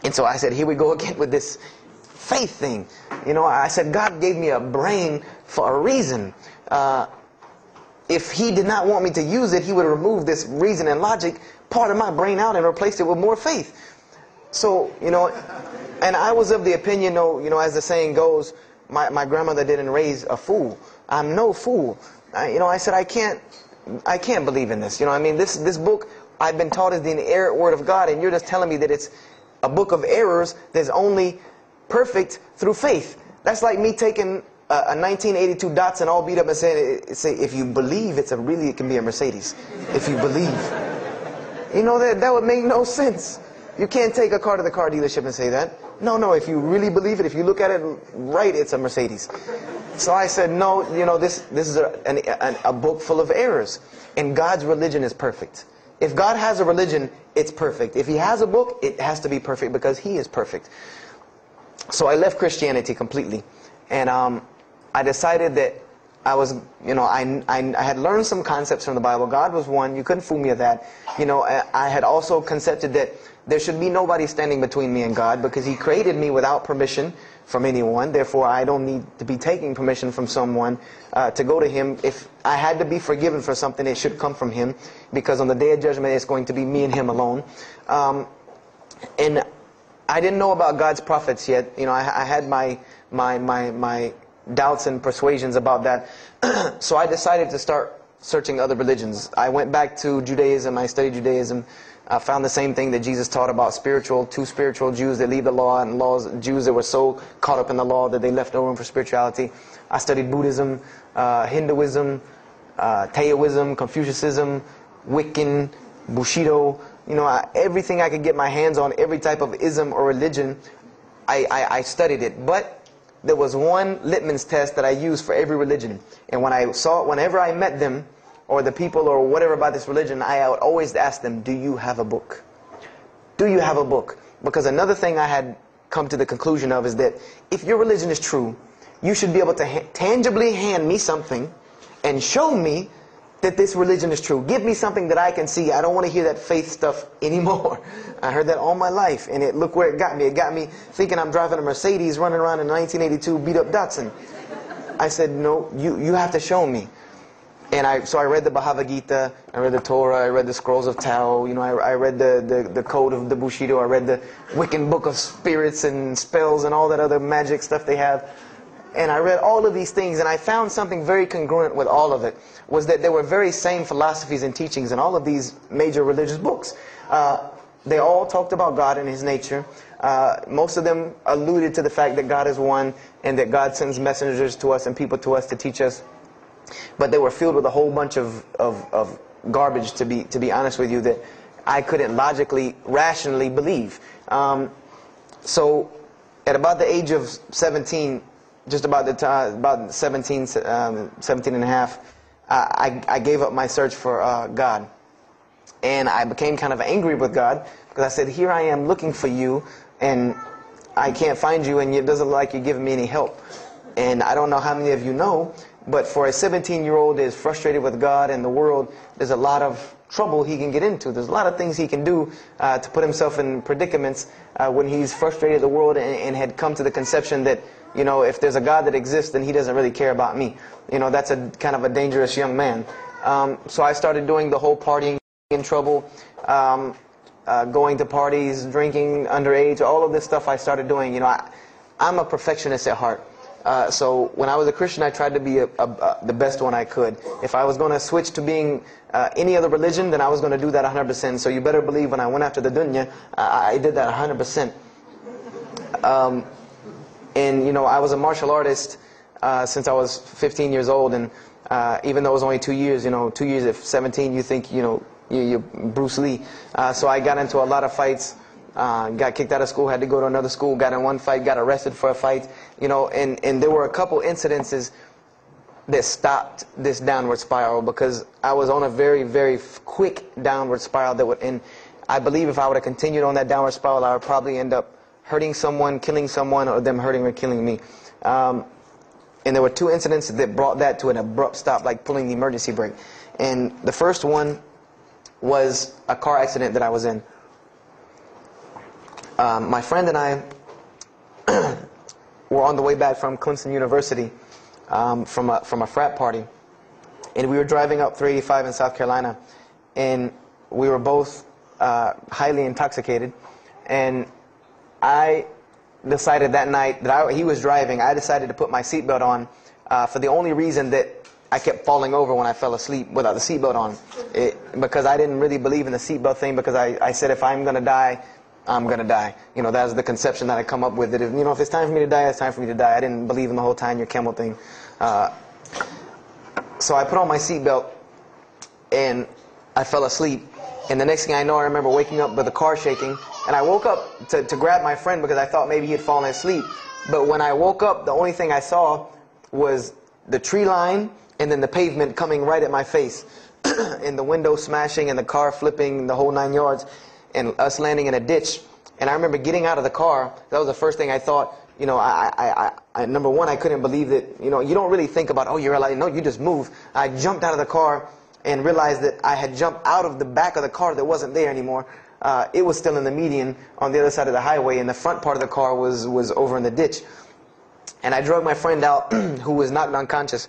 And so I said, here we go again with this faith thing. You know, I said, God gave me a brain for a reason. If he did not want me to use it, he would remove this reason and logic part of my brain out and replace it with more faith. So, you know, and I was of the opinion, you know, as the saying goes, my grandmother didn't raise a fool. I'm no fool. I said, I can't believe in this. You know, I mean, this book I've been taught is the inerrant word of God, and you're just telling me that it's a book of errors that's only perfect through faith. That's like me taking a 1982 Datsun all beat up and say, if you believe, it can be a Mercedes. If you believe. You know, that would make no sense. You can't take a car to the car dealership and say that. No, if you really believe it, if you look at it right, it's a Mercedes. So I said, no, you know, this is a book full of errors. And God's religion is perfect. If God has a religion, it's perfect. If he has a book, it has to be perfect because he is perfect. So I left Christianity completely. And I decided that I was, I had learned some concepts from the Bible. God was one. You couldn't fool me with that. I had also concepted that there should be nobody standing between me and God, because He created me without permission from anyone. Therefore, I don't need to be taking permission from someone to go to Him. If I had to be forgiven for something, it should come from Him, because on the day of judgment, it's going to be me and Him alone. And I didn't know about God's prophets yet. I had my doubts and persuasions about that. So I decided to start searching other religions. I went back to Judaism. I studied Judaism. I found the same thing that Jesus taught about two spiritual Jews that leave the law, and Jews that were so caught up in the law that they left no room for spirituality. I studied Buddhism, Hinduism, Taoism, Confucianism, Wiccan, Bushido. Everything I could get my hands on, every type of ism or religion, I studied it. But there was one litmus test that I used for every religion. And whenever I met them, or the people or whatever about this religion, I would always ask them, do you have a book? Do you have a book? Because another thing I had come to the conclusion of is that if your religion is true, you should be able to tangibly hand me something and show me that this religion is true. Give me something that I can see. I don't want to hear that faith stuff anymore. I heard that all my life, and look where it got me. It got me thinking I'm driving a Mercedes running around in a 1982 beat-up Datsun. I said, no, you have to show me. And so I read the Bhagavad Gita, I read the Torah, I read the Scrolls of Tao, I read the Code of the Bushido, I read the Wiccan Book of Spirits and Spells and all that other magic stuff they have. And I read all of these things, and I found something very congruent with all of it, was that there were very same philosophies and teachings in all of these major religious books. They all talked about God and His nature. Most of them alluded to the fact that God is one, and that God sends messengers to us and people to us to teach us. But they were filled with a whole bunch of garbage, to be honest with you, that I couldn't logically, rationally believe. So at about the age of 17, just about the time, about 17 and a half, I gave up my search for God. And I became kind of angry with God, because I said, here I am looking for you, and I can't find you, and it doesn't look like you're giving me any help. And I don't know how many of you know, but for a 17-year-old that is frustrated with God and the world, there's a lot of trouble he can get into. There's a lot of things he can do to put himself in predicaments when he's frustrated with the world and had come to the conception that, if there's a God that exists, then He doesn't really care about me. That's a kind of a dangerous young man. So I started doing the whole partying in trouble, going to parties, drinking underage, all of this stuff I started doing. I'm a perfectionist at heart. So when I was a Christian, I tried to be the best one I could. If I was going to switch to being any other religion, then I was going to do that 100%. So you better believe when I went after the dunya, I did that 100%. And I was a martial artist since I was 15 years old, and even though it was only 2 years, 2 years at 17, you think you're Bruce Lee. So I got into a lot of fights. Got kicked out of school, had to go to another school, got in one fight, got arrested for a fight, and there were a couple incidences that stopped this downward spiral, because I was on a very, very quick downward spiral that would end. I believe if I would have continued on that downward spiral, I would probably end up hurting someone, killing someone, or them hurting or killing me. And there were two incidents that brought that to an abrupt stop, like pulling the emergency brake. And the first one was a car accident that I was in. My friend and I were on the way back from Clemson University from a frat party, and we were driving up 385 in South Carolina, and we were both highly intoxicated, and I decided that night that he was driving. I decided to put my seatbelt on for the only reason that I kept falling over when I fell asleep without the seatbelt on, because I didn't really believe in the seatbelt thing, because I said if I'm going to die, I'm going to die. That was the conception that I come up with, that if it's time for me to die, it's time for me to die. I didn't believe in the whole tying your camel thing. So I put on my seatbelt, and I fell asleep. And the next thing I know, I remember waking up with the car shaking. And I woke up to grab my friend, because I thought maybe he had fallen asleep. But when I woke up, the only thing I saw was the tree line and then the pavement coming right at my face. And the window smashing and the car flipping, the whole 9 yards. And us landing in a ditch. And I remember getting out of the car. That was the first thing I thought. you know, number one, I couldn't believe that, you know, you don't really think about, oh, you're alive. No, you just move. I jumped out of the car and realized that I had jumped out of the back of the car that wasn't there anymore. It was still in the median on the other side of the highway, and the front part of the car was over in the ditch. And I drug my friend out, who was knocked unconscious,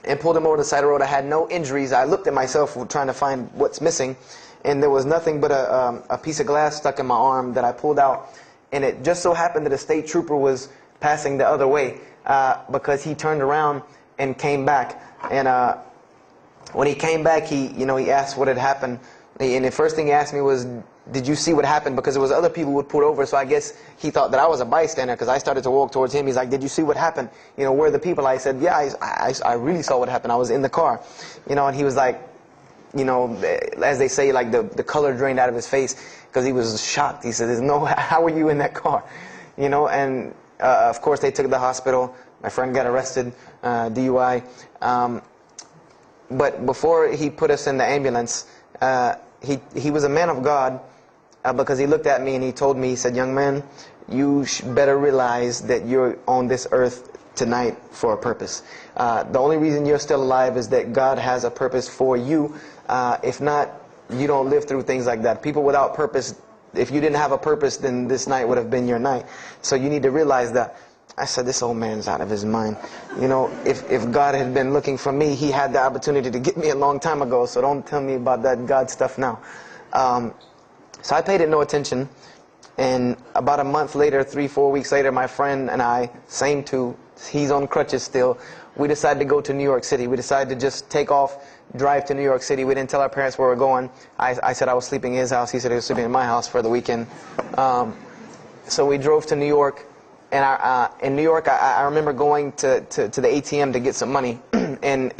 and pulled him over the side of the road. I had no injuries. I looked at myself trying to find what's missing, and there was nothing but a piece of glass stuck in my arm that I pulled out. And it just so happened that a state trooper was passing the other way, because he turned around and came back. And when he came back, he asked what had happened. And the first thing he asked me was, did you see what happened? Because there was other people who would pull over, so I guess he thought that I was a bystander, because I started to walk towards him. He's like, did you see what happened? You know, where are the people? I said, yeah, I really saw what happened. I was in the car. You know, and he was like, you know, as they say, like the color drained out of his face, because he was shocked. He said, how were you in that car? You know, and of course they took to the hospital. My friend got arrested, DUI. But before he put us in the ambulance, he was a man of God, because he looked at me and he told me, he said, young man, you better realize that you're on this earth tonight for a purpose. The only reason you're still alive is that God has a purpose for you. If not, you don't live through things like that. People without purpose, if you didn't have a purpose, then this night would have been your night. So you need to realize that. I said, this old man's out of his mind. You know, if God had been looking for me, he had the opportunity to get me a long time ago. So don't tell me about that God stuff now. So I paid it no attention. And about a month later, 3-4 weeks later, my friend and I, same two, he's on crutches still, we decided to go to New York City. We decided to just take off, drive to New York City. We didn't tell our parents where we were going. I said I was sleeping in his house. He said he was sleeping in my house for the weekend. So we drove to New York. And in New York, I remember going to the ATM to get some money. And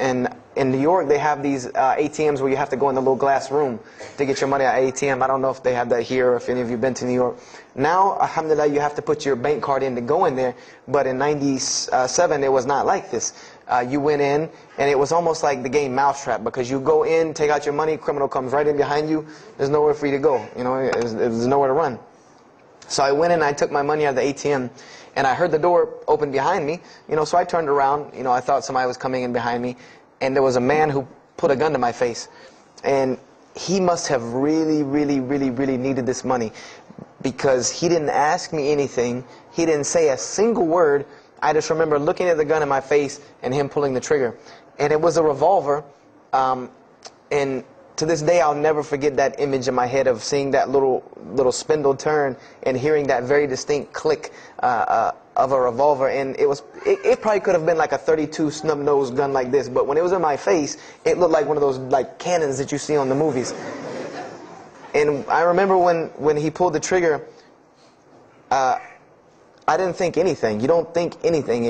in New York, they have these ATMs where you have to go in the little glass room to get your money at ATM. I don't know if they have that here, or if any of you have been to New York. Now, alhamdulillah, you have to put your bank card in to go in there. But in '97, it was not like this. You went in, and it was almost like the game Mousetrap, because you go in, take out your money, criminal comes right in behind you. There's nowhere for you to go. You know, there's nowhere to run. So I went in, I took my money out of the ATM, and I heard the door open behind me. You know, so I turned around. You know, I thought somebody was coming in behind me, and there was a man who put a gun to my face. And he must have really, really, really, really needed this money, because he didn't ask me anything. He didn't say a single word. I just remember looking at the gun in my face and him pulling the trigger. And it was a revolver. And to this day, I'll never forget that image in my head of seeing that little spindle turn and hearing that very distinct click of a revolver. And it probably could have been like a .32 snub-nosed gun like this, but when it was in my face, it looked like one of those like cannons that you see on the movies. And I remember when he pulled the trigger, I didn't think anything. You don't think anything.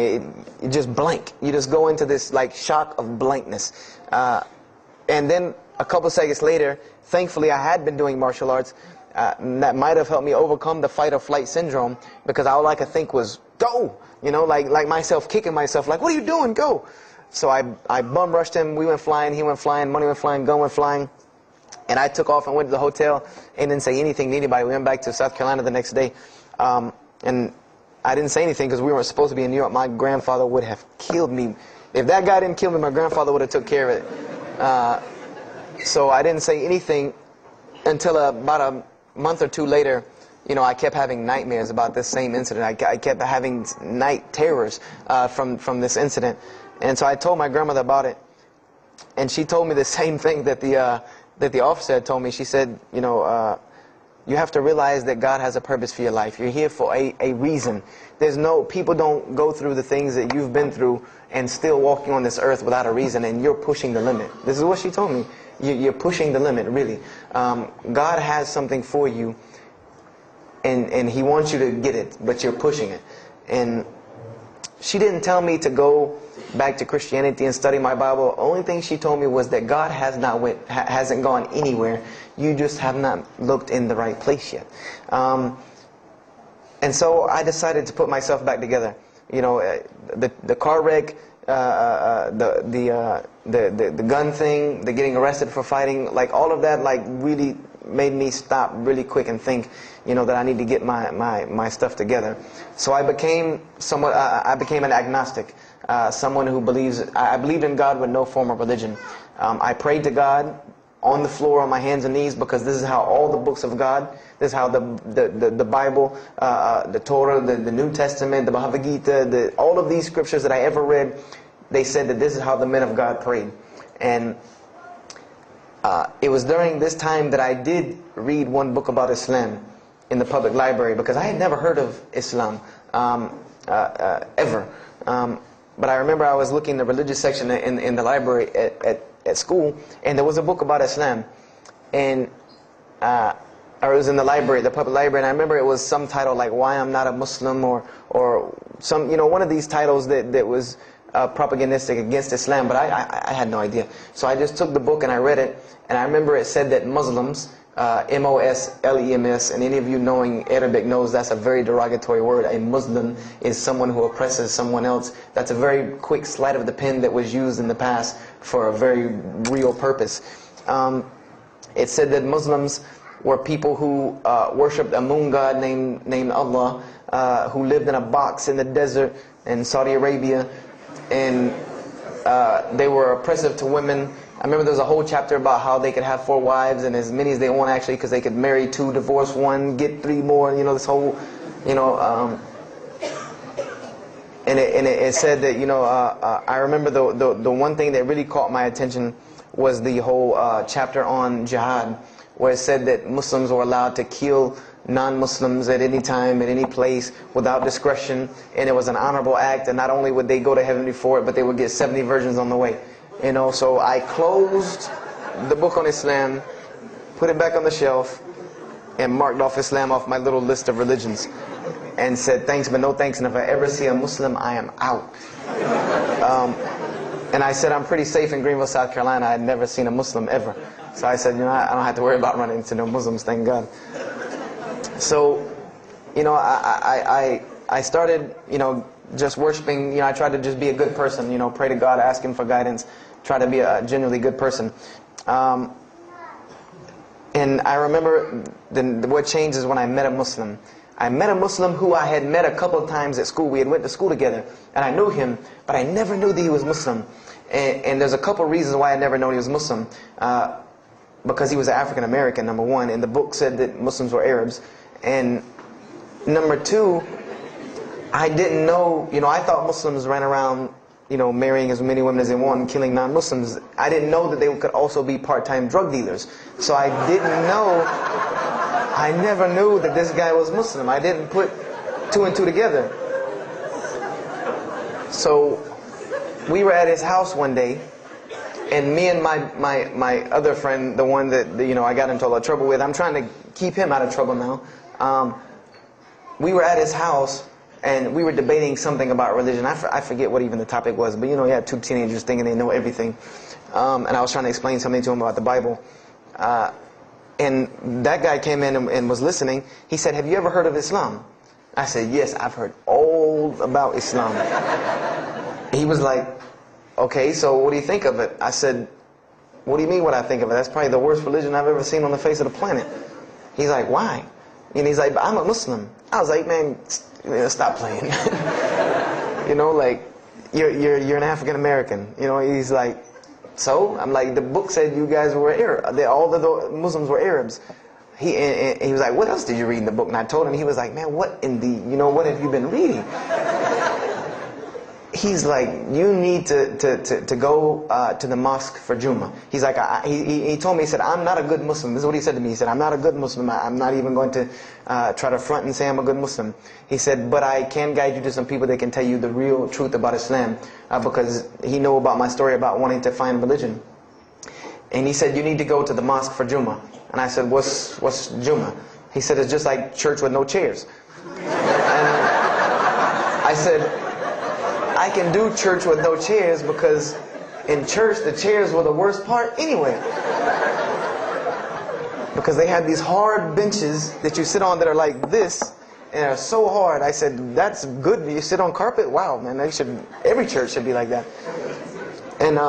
You just blank. You just go into this like shock of blankness. And then a couple seconds later, thankfully I had been doing martial arts. That might have helped me overcome the fight or flight syndrome, because all I could think was, go! You know, like myself kicking myself, like, what are you doing? Go! So I bum rushed him. We went flying. He went flying. Money went flying. Gun went flying. And I took off and went to the hotel and didn't say anything to anybody. We went back to South Carolina the next day. And I didn't say anything because we weren't supposed to be in New York. My grandfather would have killed me. If that guy didn't kill me, my grandfather would have took care of it. So I didn't say anything until about a month or two later. You know, I kept having nightmares about this same incident. I kept having night terrors from this incident. And so I told my grandmother about it. And she told me the same thing that the officer had told me. She said, you know, you have to realize that God has a purpose for your life. You're here for a reason. People don't go through the things that you've been through and still walking on this earth without a reason, and you're pushing the limit. This is what she told me. You're pushing the limit, really. God has something for you, and He wants you to get it, but you're pushing it. And she didn't tell me to go back to Christianity and study my Bible. The only thing she told me was that God hasn't gone anywhere. You just have not looked in the right place yet. And so I decided to put myself back together. You know, the car wreck, the gun thing, the getting arrested for fighting, like all of that, like really made me stop really quick and think, that I need to get my stuff together. So I became an agnostic, someone who I believed in God with no form of religion. I prayed to God on the floor on my hands and knees, because this is how all the books of God, this is how the Bible, the Torah, the New Testament, the Bhagavad Gita, all of these scriptures that I ever read, they said that this is how the men of God prayed. And it was during this time that I did read one book about Islam in the public library, because I had never heard of Islam ever. But I remember I was looking in the religious section in the library at school, and there was a book about Islam, and or it was in the library, the public library, and I remember it was some title like "Why I'm Not a Muslim," or some, one of these titles that was propagandistic against Islam, but I had no idea. So I just took the book and I read it, and I remember it said that Muslims, M-O-S-L-E-M-S, and any of you knowing Arabic knows that's a very derogatory word. A Muslim is someone who oppresses someone else. That's a very quick sleight of the pen that was used in the past for a very real purpose. It said that Muslims were people who worshipped a moon god named Allah, who lived in a box in the desert in Saudi Arabia, and they were oppressive to women. I remember there was a whole chapter about how they could have 4 wives and as many as they want, actually, because they could marry 2, divorce 1, get 3 more. This whole, and it said that I remember the one thing that really caught my attention was the whole chapter on jihad, where it said that Muslims were allowed to kill non-Muslims at any time, at any place, without discretion, and it was an honorable act, and not only would they go to heaven before it, but they would get 70 virgins on the way. So I closed the book on Islam, put it back on the shelf, and marked off Islam off my little list of religions, and said thanks but no thanks, and if I ever see a Muslim, I am out. And I said I'm pretty safe in Greenville, South Carolina. I had never seen a Muslim ever. So I said, I don't have to worry about running into no Muslims, thank God. So, I started, just worshiping. I tried to just be a good person, pray to God, ask Him for guidance, try to be a genuinely good person. And I remember what changed is when I met a Muslim. I met a Muslim who I had met a couple of times at school. We had went to school together, and I knew him, but I never knew that he was Muslim. And there's a couple of reasons why I never known he was Muslim. Because he was African American, number one, and the book said that Muslims were Arabs. And number 2, I didn't know, I thought Muslims ran around, marrying as many women as they want and killing non-Muslims. I didn't know that they could also be part-time drug dealers. So I never knew that this guy was Muslim. I didn't put 2 and 2 together. So we were at his house one day, and me and my other friend, the one that I got into a lot of trouble with, I'm trying to keep him out of trouble now. We were at his house, and we were debating something about religion. I forget what even the topic was, but you had 2 teenagers thinking they know everything. And I was trying to explain something to him about the Bible. And that guy came in and was listening. He said, "Have you ever heard of Islam?" I said, "Yes, I've heard all about Islam." He was like, "Okay, so what do you think of it?" I said, "What do you mean what I think of it? That's probably the worst religion I've ever seen on the face of the planet." He's like, "Why?" And he's like, "I'm a Muslim." I was like, "Man, stop playing." You're an African American. He's like, "So?" I'm like, "The book said you guys were Arab. All the Muslims were Arabs." He was like, "What else did you read in the book?" And I told him. He was like, "Man, what in the, what have you been reading?" He's like, "You need to go to the mosque for Jummah." He's like, he told me, he said, "I'm not a good Muslim." This is what he said to me. He said, "I'm not a good Muslim. I'm not even going to try to front and say I'm a good Muslim." He said, "But I can guide you to some people that can tell you the real truth about Islam," because he knew about my story about wanting to find religion. And he said, "You need to go to the mosque for Jummah." And I said, What's Jummah?" He said, "It's just like church with no chairs." And I said, "I can do church with no chairs because in church the chairs were the worst part anyway." Because they had these hard benches that you sit on that are like this, and are so hard. I said, "That's good. You sit on carpet? Wow, man, every church should be like that." And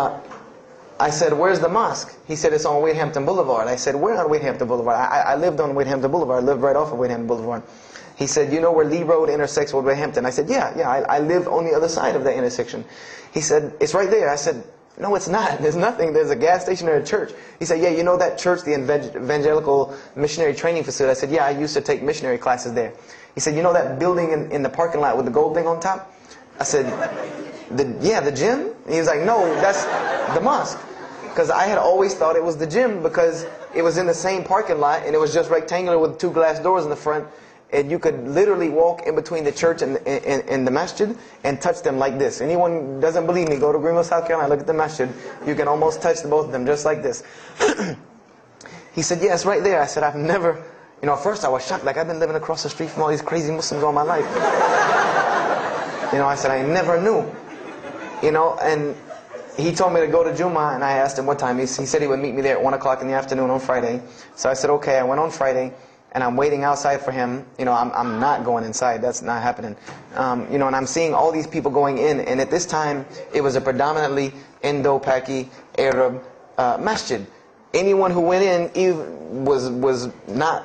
I said, where's the mosque? He said, it's on Wadehampton Boulevard. I said, where on Wadehampton Boulevard? I lived on Wadehampton Boulevard. I lived right off of Wadehampton Boulevard. He said, you know where Lee Road intersects with Wadehampton? I said, yeah, I live on the other side of that intersection. He said, it's right there. I said, no, it's not. There's nothing. There's a gas station or a church. He said, yeah, you know that church, the Evangelical Missionary Training Facility? I said, yeah, I used to take missionary classes there. He said, you know that building in the parking lot with the gold thing on top? I said, yeah, the gym? And he was like, no, that's the mosque. Because I had always thought it was the gym because it was in the same parking lot and it was just rectangular with 2 glass doors in the front. And you could literally walk in between the church and the masjid and touch them like this. Anyone doesn't believe me, go to Greenville, South Carolina, look at the masjid. You can almost touch both of them just like this. He said, yeah, it's right there. I said, I've never, at first I was shocked. Like, I've been living across the street from all these crazy Muslims all my life. I said, I never knew. And he told me to go to Jummah, and I asked him what time. He said he would meet me there at 1 o'clock in the afternoon on Friday. So I said, okay. I went on Friday, and I'm waiting outside for him. I'm not going inside. That's not happening. And I'm seeing all these people going in. And at this time, it was a predominantly Indo-Paki Arab masjid. Anyone who went in was not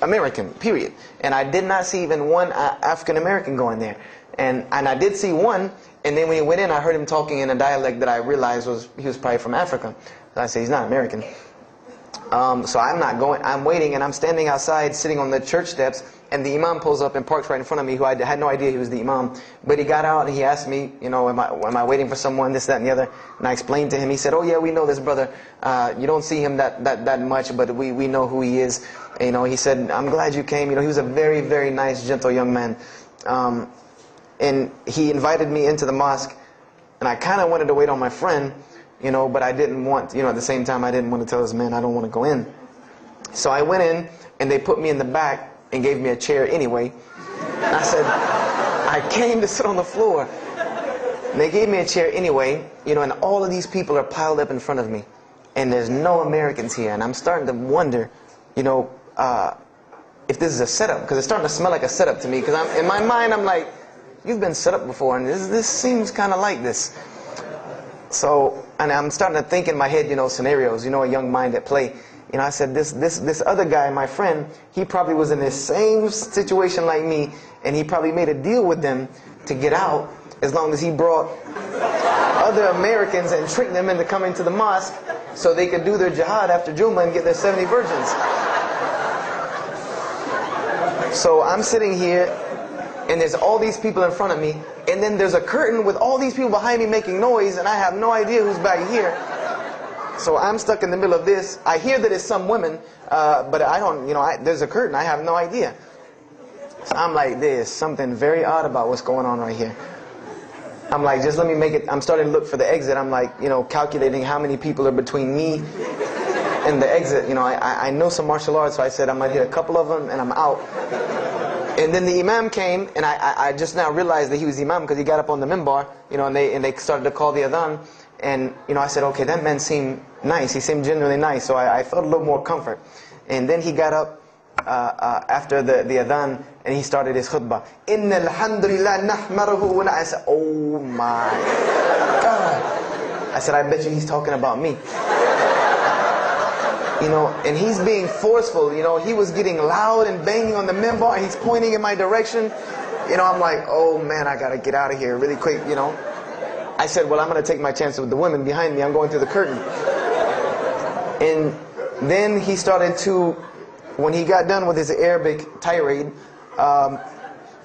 American, period. And I did not see even one African-American going there. And I did see one, and then when he went in, I heard him talking in a dialect that I realized he was probably from Africa. So I said, he's not American. So I'm not going. I'm waiting, and I'm standing outside, sitting on the church steps, and the imam pulls up and parks right in front of me, who I had no idea he was the imam. But he got out, and he asked me, am I waiting for someone, this, that, and the other? And I explained to him. He said, oh, yeah, we know this brother. You don't see him that much, but we know who he is. He said, I'm glad you came. He was a very, very nice, gentle young man. And he invited me into the mosque, and I kind of wanted to wait on my friend, but I didn't want, at the same time, I didn't want to tell this man I don't want to go in. So I went in, and they put me in the back and gave me a chair anyway. And I said, I came to sit on the floor. And they gave me a chair anyway, and all of these people are piled up in front of me. And there's no Americans here. And I'm starting to wonder, if this is a setup, because it's starting to smell like a setup to me. Because in my mind, I'm like, you've been set up before, and this seems kind of like this. So, and I'm starting to think in my head, scenarios, a young mind at play. I said, this other guy, my friend, he probably was in the same situation like me, and he probably made a deal with them to get out, as long as he brought other Americans and tricked them into coming to the mosque, so they could do their jihad after Jummah and get their 70 virgins. So I'm sitting here, and there's all these people in front of me, and then there's a curtain with all these people behind me making noise, and I have no idea who's back here. So I'm stuck in the middle of this. I hear that it's some women, but I don't, there's a curtain. I have no idea. So I'm like, there's something very odd about what's going on right here. I'm like, just let me make it. I'm starting to look for the exit. I'm like, calculating how many people are between me and the exit. I know some martial arts, so I said I might hit a couple of them, and I'm out. And then the imam came, and I just now realized that he was the imam because he got up on the minbar, and they started to call the adhan. And, I said, okay, that man seemed nice. He seemed genuinely nice. So I felt a little more comfort. And then he got up after the adhan, and he started his khutbah. Inna alhamdulillah nahmaruhu wa I said, oh my God. I said, I bet you he's talking about me. And he's being forceful. He was getting loud and banging on the minbar, and he's pointing in my direction. I'm like, oh man, I gotta get out of here really quick, I said, well, I'm going to take my chances with the women behind me. I'm going through the curtain. And then he started to, when he got done with his Arabic tirade,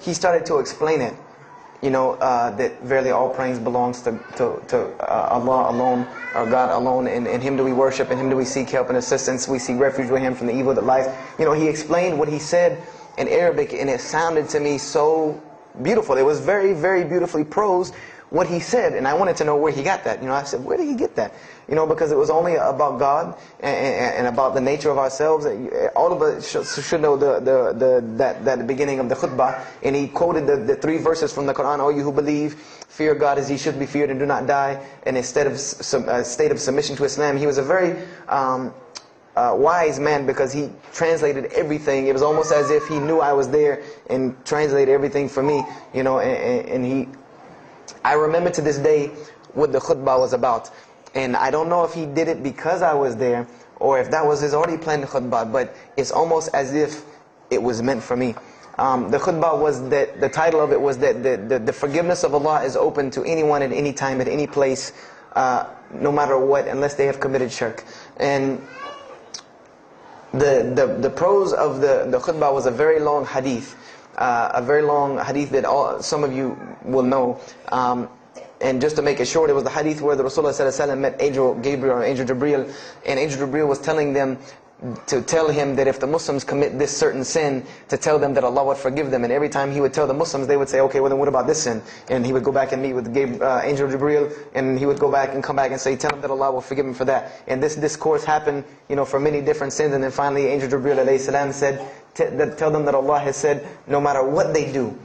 he started to explain it. That verily all praise belongs to Allah alone, or God alone. And Him do we worship, and Him do we seek help and assistance. We seek refuge with Him from the evil that lies. He explained what he said in Arabic, and it sounded to me so beautiful. It was very, very beautifully prosed, what he said, and I wanted to know where he got that. I said, where did he get that? Because it was only about God and about the nature of ourselves. All of us should know that the beginning of the khutbah, and he quoted the 3 verses from the Quran. O you who believe, fear God as He should be feared and do not die. And instead of a state of submission to Islam, he was a very wise man, because he translated everything. It was almost as if he knew I was there and translated everything for me. I remember to this day what the khutbah was about. And I don't know if he did it because I was there, or if that was his already planned khutbah, but it's almost as if it was meant for me. The khutbah was that, the title of it was that the forgiveness of Allah is open to anyone at any time, at any place, no matter what, unless they have committed shirk. And the prose of the khutbah was a very long hadith. A very long hadith that some of you will know. And just to make it short, it was the hadith where the Rasulullah ﷺ met Angel Gabriel or Angel Jibreel, and Angel Jibreel was telling them to tell him that if the Muslims commit this certain sin, to tell them that Allah would forgive them. And every time he would tell the Muslims, they would say, okay, well then what about this sin? And he would go back and meet with Angel Jibreel, and he would go back and come back and say, tell them that Allah will forgive him for that. And this discourse happened, for many different sins. And then finally Angel Jibreel alayhi salam said, tell them that Allah has said, no matter what they do,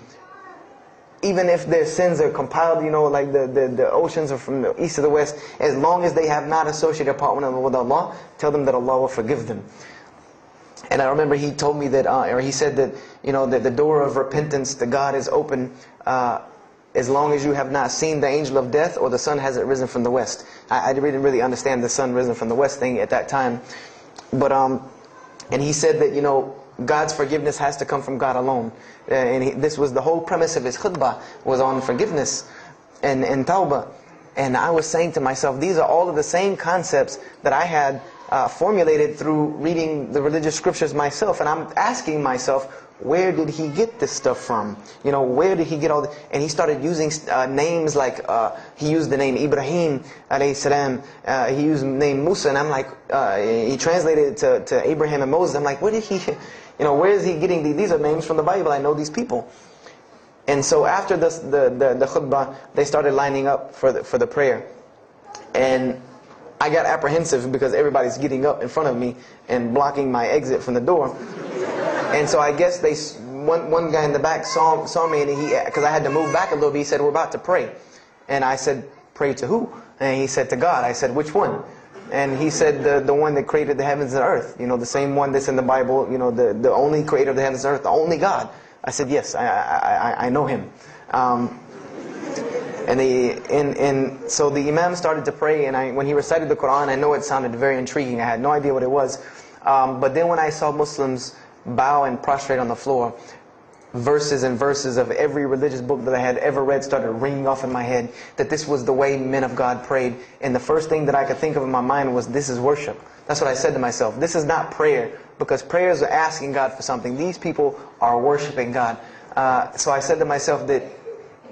even if their sins are compiled, like the oceans are from the east to the west, as long as they have not associated a partner with Allah, tell them that Allah will forgive them. And I remember he told me that, or he said that, that the door of repentance to God is open as long as you have not seen the angel of death or the sun hasn't risen from the west. I didn't really understand the sun risen from the west thing at that time. But, and he said that, God's forgiveness has to come from God alone. And this was the whole premise of his khutbah, was on forgiveness and tawbah. And I was saying to myself, these are all of the same concepts that I had formulated through reading the religious scriptures myself. And I'm asking myself, where did he get this stuff from? Where did he get all this? And he started using names like, he used the name Ibrahim alayhi salam, he used the name Musa, and I'm like, he translated it to Abraham and Moses. I'm like, where did he, where is he getting these are names from the Bible, I know these people. And so after the khutbah, they started lining up for the prayer. And I got apprehensive because everybody's getting up in front of me and blocking my exit from the door. And so I guess one guy in the back saw me, and because I had to move back a little bit, he said, we're about to pray. And I said, pray to who? And he said, to God. I said, which one? And he said, the one that created the heavens and earth. The same one that's in the Bible, the only creator of the heavens and earth, the only God. I said, yes, I know him. And so the Imam started to pray, and when he recited the Quran, I know it sounded very intriguing. I had no idea what it was. But then when I saw Muslims bow and prostrate on the floor, verses and verses of every religious book that I had ever read started ringing off in my head, that this was the way men of God prayed. And the first thing that I could think of in my mind was, this is worship. That's what I said to myself. This is not prayer, because prayers are asking God for something. These people are worshiping God. So I said to myself that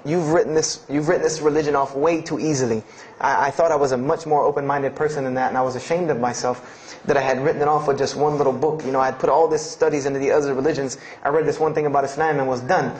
you've written this religion off way too easily. I thought I was a much more open-minded person than that, and I was ashamed of myself that I had written it off with just one little book. I had put all this studies into the other religions. I read this one thing about Islam and was done.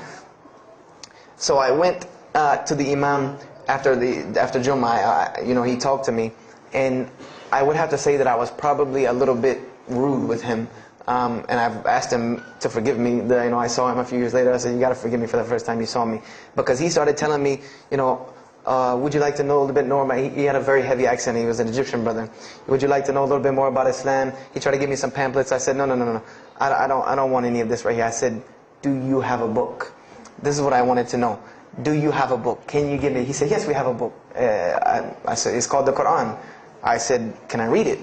So I went to the Imam after Jummah. He talked to me, and I would have to say that I was probably a little bit rude with him. And I've asked him to forgive me. I saw him a few years later. I said, you got to forgive me for the first time you saw me. Because he started telling me, would you like to know a little bit more about, he had a very heavy accent, he was an Egyptian brother. Would you like to know a little bit more about Islam? He tried to give me some pamphlets. I said, no. I don't want any of this right here. I said, do you have a book? This is what I wanted to know. Do you have a book? Can you give me? He said, yes, we have a book. I said, it's called the Quran. I said, can I read it?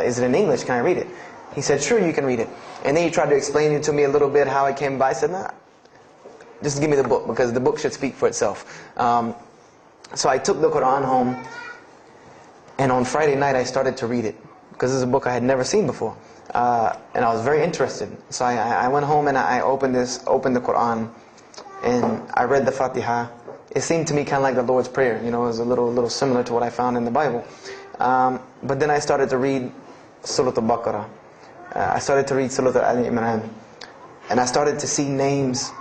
Is it in English? Can I read it? He said, sure, you can read it. And then he tried to explain it to me a little bit, how it came by. I said, nah, just give me the book, because the book should speak for itself. So I took the Quran home, and on Friday night I started to read it, because this is a book I had never seen before. And I was very interested. So I went home and I opened the Quran, and I read the Fatiha. It seemed to me kind of like the Lord's Prayer. It was a little similar to what I found in the Bible. But then I started to read Surah Al-Baqarah. I started to read Surah Al-Imran. And I started to see names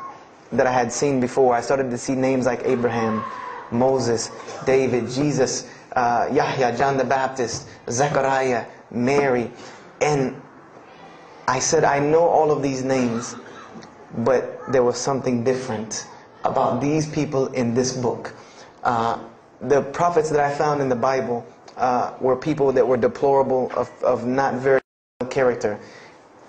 that I had seen before. I started to see names like Abraham, Moses, David, Jesus, Yahya, John the Baptist, Zechariah, Mary. And I said, I know all of these names, but there was something different about these people in this book. The prophets that I found in the Bible were people that were deplorable, of not very good character.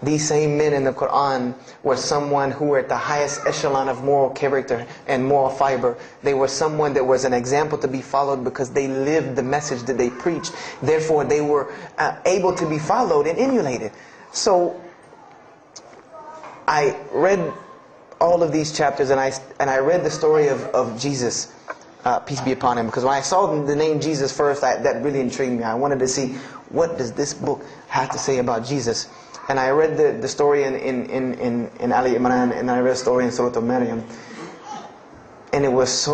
These same men in the Quran were someone who were at the highest echelon of moral character and moral fiber. They were someone that was an example to be followed because they lived the message that they preached. Therefore, they were able to be followed and emulated. So, I read all of these chapters and I read the story of Jesus, peace be upon him. Because when I saw the name Jesus first, that really intrigued me. I wanted to see, what does this book have to say about Jesus? And I read the story in Ali Imran, and I read the story in Surah Al-Maryam. And it was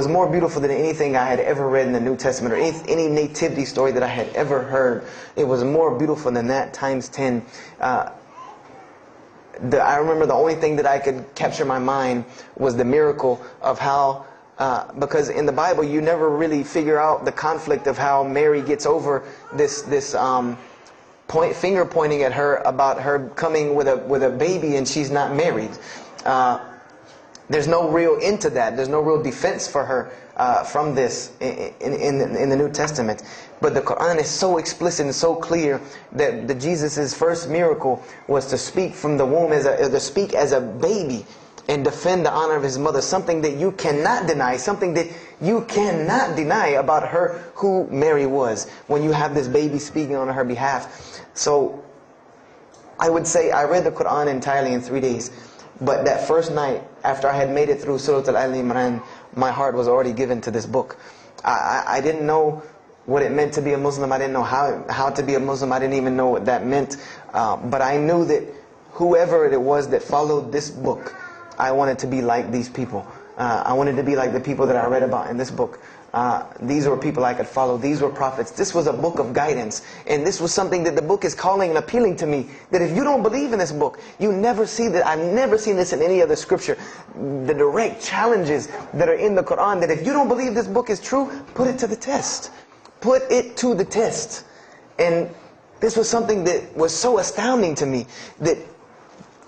more beautiful than anything I had ever read in the New Testament, or any nativity story that I had ever heard. It was more beautiful than that, times 10. I remember the only thing that I could capture in my mind was the miracle of how, because in the Bible you never really figure out the conflict of how Mary gets over this finger pointing at her about her coming with a baby and she's not married. There's no real end to that. There's no real defense for her from this in the New Testament. But the Quran is so explicit and so clear that Jesus' first miracle was to speak from the womb, to speak as a baby and defend the honor of his mother. Something that you cannot deny. Something that you cannot deny about her, who Mary was, when you have this baby speaking on her behalf. So, I would say I read the Quran entirely in 3 days. But that first night, after I had made it through Surah Al-Imran, my heart was already given to this book. I didn't know what it meant to be a Muslim. I didn't know how to be a Muslim. I didn't even know what that meant. But I knew that whoever it was that followed this book, I wanted to be like these people. I wanted to be like the people that I read about in this book. These were people I could follow. These were prophets. This was a book of guidance. And this was something that the book is calling and appealing to me. That if you don't believe in this book, you never see that. I've never seen this in any other scripture. The direct challenges that are in the Quran, that if you don't believe this book is true, put it to the test. Put it to the test. And this was something that was so astounding to me, that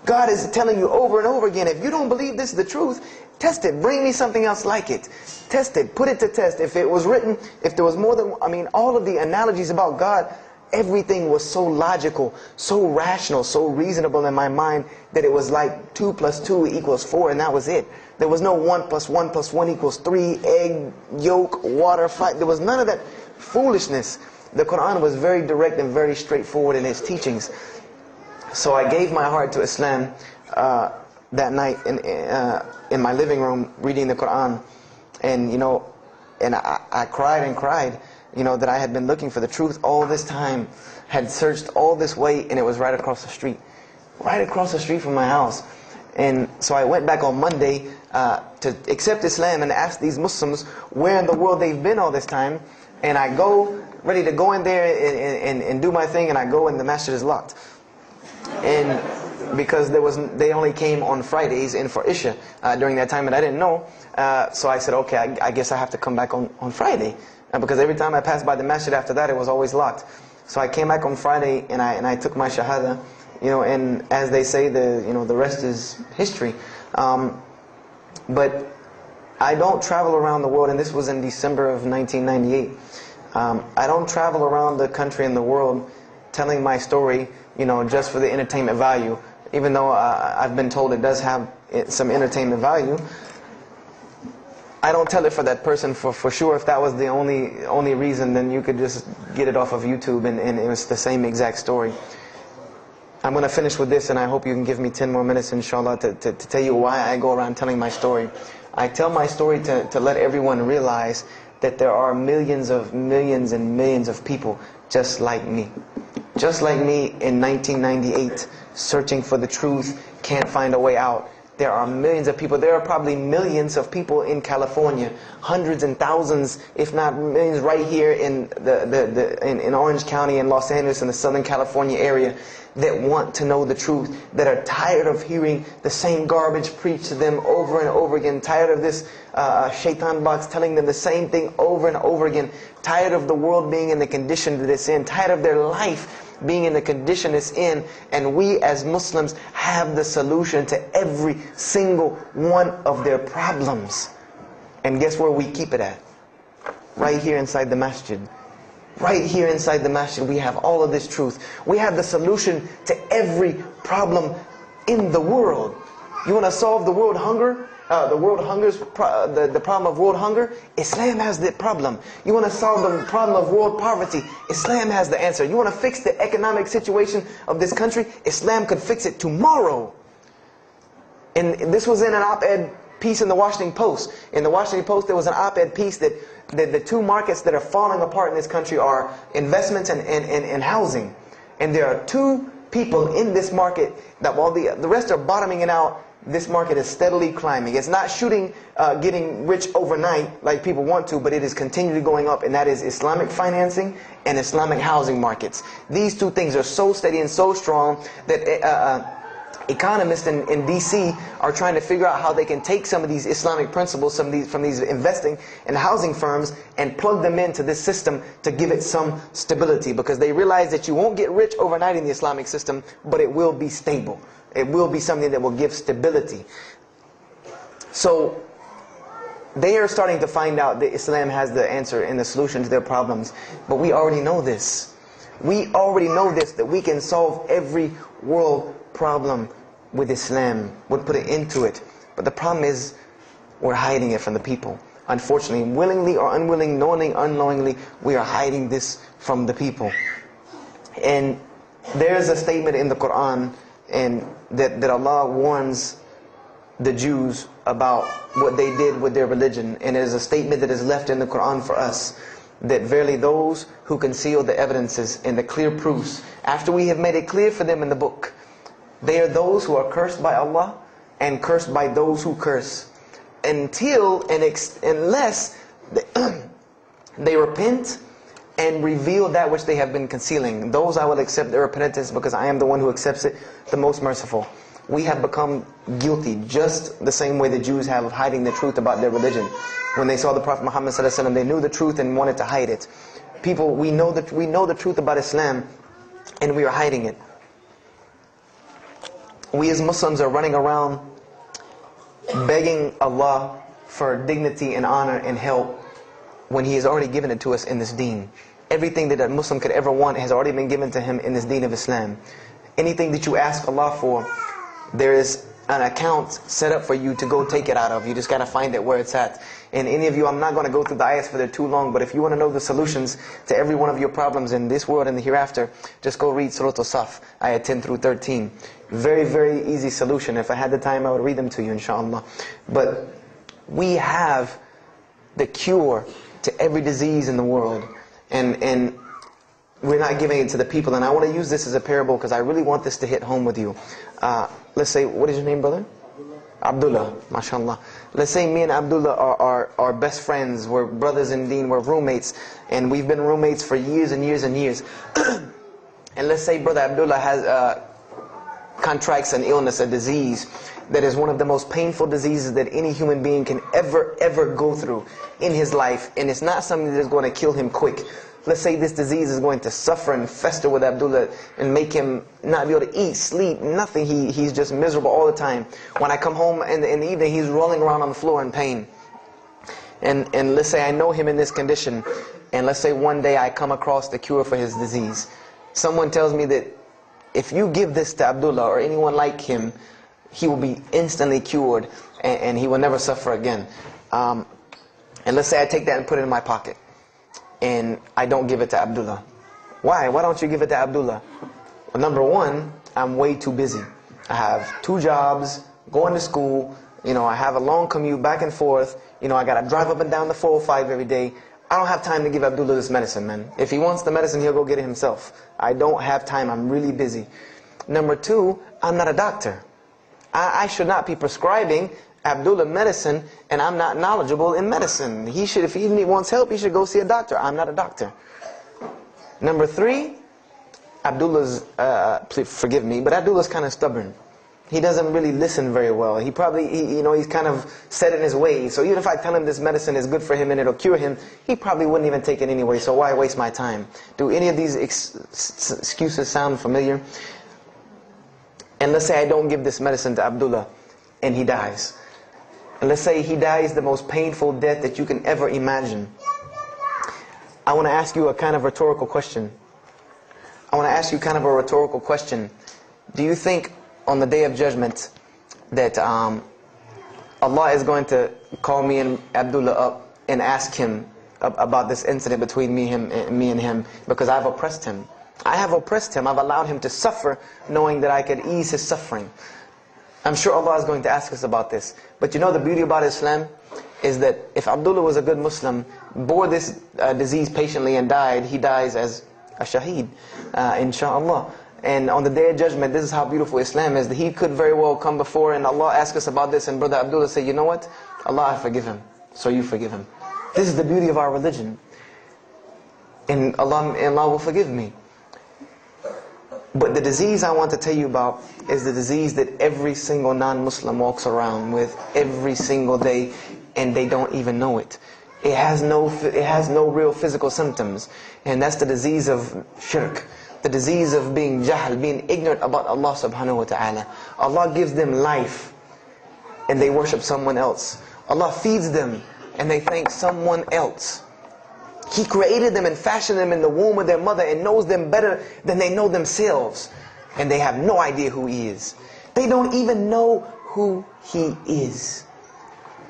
God is telling you over and over again, if you don't believe this is the truth, test it. Bring me something else like it. Test it. Put it to test. If it was written, if there was more than, all of the analogies about God, everything was so logical, so rational, so reasonable in my mind, that it was like 2 + 2 = 4, and that was it. There was no 1 + 1 + 1 = 3, egg, yolk, water, fight. There was none of that foolishness. The Quran was very direct and very straightforward in its teachings. So I gave my heart to Islam that night in my living room, reading the Quran, and I cried and cried, that I had been looking for the truth all this time, had searched all this way, and it was right across the street from my house. And so I went back on Monday to accept Islam and ask these Muslims where in the world they've been all this time, and I go ready to go in there and do my thing, and I go and the masjid is locked. And because they only came on Fridays and for Isha during that time, and I didn't know. So I said, okay, I guess I have to come back on Friday, because every time I passed by the masjid after that, it was always locked. So I came back on Friday and I took my shahada, and as they say, the rest is history. But I don't travel around the world, and this was in December of 1998. I don't travel around the country and the world telling my story, just for the entertainment value. Even though I've been told it does have some entertainment value, I don't tell it for that person for sure. If that was the only reason, then you could just get it off of YouTube and it was the same exact story. I'm going to finish with this, and I hope you can give me 10 more minutes, inshallah, to tell you why I go around telling my story. I tell my story to let everyone realize that there are millions and millions of people just like me. Just like me in 1998, searching for the truth, can't find a way out. There are millions of people. There are probably millions of people in California, hundreds and thousands, if not millions, right here in in Orange County and Los Angeles in the Southern California area, that want to know the truth, that are tired of hearing the same garbage preached to them over and over again, tired of this shaitan box telling them the same thing over and over again, tired of the world being in the condition that it's in, tired of their life being in the condition it's in. And we as Muslims have the solution to every single one of their problems. And guess where we keep it at? Right here inside the masjid. Right here inside the masjid, we have all of this truth. We have the solution to every problem in the world. You want to solve the world hunger? The problem of world hunger? Islam has the problem. You want to solve the problem of world poverty? Islam has the answer. You want to fix the economic situation of this country? Islam could fix it tomorrow. And this was in an op-ed piece in the Washington Post. In the Washington Post, there was an op-ed piece that the two markets that are falling apart in this country are investments and housing. And there are two people in this market that while the rest are bottoming it out, this market is steadily climbing. It's not getting rich overnight like people want to, but it is continually going up, and that is Islamic financing and Islamic housing markets. These two things are so steady and so strong that economists in DC are trying to figure out how they can take some of these Islamic principles, from these investing and housing firms, and plug them into this system to give it some stability, because they realize that you won't get rich overnight in the Islamic system, but it will be stable. It will be something that will give stability. So they are starting to find out that Islam has the answer and the solution to their problems. But we already know this. We already know this, that we can solve every world problem with Islam. We'll put it into it. But the problem is, we're hiding it from the people. Unfortunately, willingly or unwilling, knowingly, unknowingly, we are hiding this from the people. And there's a statement in the Quran and that Allah warns the Jews about what they did with their religion. And it is a statement that is left in the Quran for us, that verily those who conceal the evidences and the clear proofs, after we have made it clear for them in the book, they are those who are cursed by Allah and cursed by those who curse, unless they repent and reveal that which they have been concealing. Those I will accept their repentance, because I am the one who accepts it, the most merciful. We have become guilty just the same way the Jews have of hiding the truth about their religion. When they saw the Prophet Muhammad ﷺ, they knew the truth and wanted to hide it. People, we know the truth about Islam, and we are hiding it. We as Muslims are running around begging Allah for dignity and honor and help, when He has already given it to us in this deen. Everything that a Muslim could ever want has already been given to him in this deen of Islam. Anything that you ask Allah for, there is an account set up for you to go take it out of. You just got to find it where it's at. And any of you, I'm not going to go through the ayahs for they're too long, but if you want to know the solutions to every one of your problems in this world and the hereafter, just go read Surah Al-Saf, ayah 10 through 13. Very, very easy solution. If I had the time, I would read them to you, inshallah. But we have the cure to every disease in the world, and we're not giving it to the people. And I want to use this as a parable, because I really want this to hit home with you. Let's say, what is your name, brother? Abdullah, mashallah. Let's say me and Abdullah are best friends, we're brothers in deen, we're roommates, and we've been roommates for years and years and years. And let's say brother Abdullah has contracts an illness, a disease that is one of the most painful diseases that any human being can ever go through in his life, and it's not something that is going to kill him quick. Let's say this disease is going to suffer and fester with Abdullah and make him not be able to eat, sleep, nothing. He's just miserable all the time. When I come home in the evening, he's rolling around on the floor in pain. And let's say I know him in this condition, and let's say one day I come across the cure for his disease. Someone tells me that if you give this to Abdullah or anyone like him, he will be instantly cured and he will never suffer again. And let's say I take that and put it in my pocket, and I don't give it to Abdullah. Why? Why don't you give it to Abdullah? Well, number one, I'm way too busy. I have 2 jobs, going to school, I have a long commute back and forth, I got to drive up and down the 405 every day. I don't have time to give Abdullah this medicine, man. If he wants the medicine, he'll go get it himself. I don't have time, I'm really busy. Number 2, I'm not a doctor. I should not be prescribing Abdullah medicine, and I'm not knowledgeable in medicine. He should, if he wants help, he should go see a doctor. I'm not a doctor. Number 3, Abdullah's, please forgive me, but Abdullah's kind of stubborn. He doesn't really listen very well. He probably, he's kind of set in his ways. So even if I tell him this medicine is good for him and it'll cure him, he probably wouldn't even take it anyway. So why waste my time? Do any of these excuses sound familiar? And let's say I don't give this medicine to Abdullah, and he dies. And let's say he dies the most painful death that you can ever imagine. I want to ask you a kind of rhetorical question. I want to ask you kind of a rhetorical question. Do you think on the Day of Judgment that Allah is going to call me and Abdullah up and ask him about this incident between me and him because I've oppressed him? I have oppressed him. I've allowed him to suffer knowing that I could ease his suffering. I'm sure Allah is going to ask us about this. But you know the beauty about Islam is that if Abdullah was a good Muslim, bore this disease patiently and died, he dies as a shaheed, inshaAllah. And on the Day of Judgment, this is how beautiful Islam is, that he could very well come before and Allah ask us about this, and Brother Abdullah say, you know what? Allah, I forgive him, so you forgive him. This is the beauty of our religion. And Allah will forgive me. But the disease I want to tell you about is the disease that every single non-Muslim walks around with every single day, and they don't even know it. It has no real physical symptoms, and that's the disease of shirk, the disease of being jahl, being ignorant about Allah subhanahu wa ta'ala. Allah gives them life, and they worship someone else. Allah feeds them, and they thank someone else. He created them and fashioned them in the womb of their mother and knows them better than they know themselves. And they have no idea who He is. They don't even know who He is.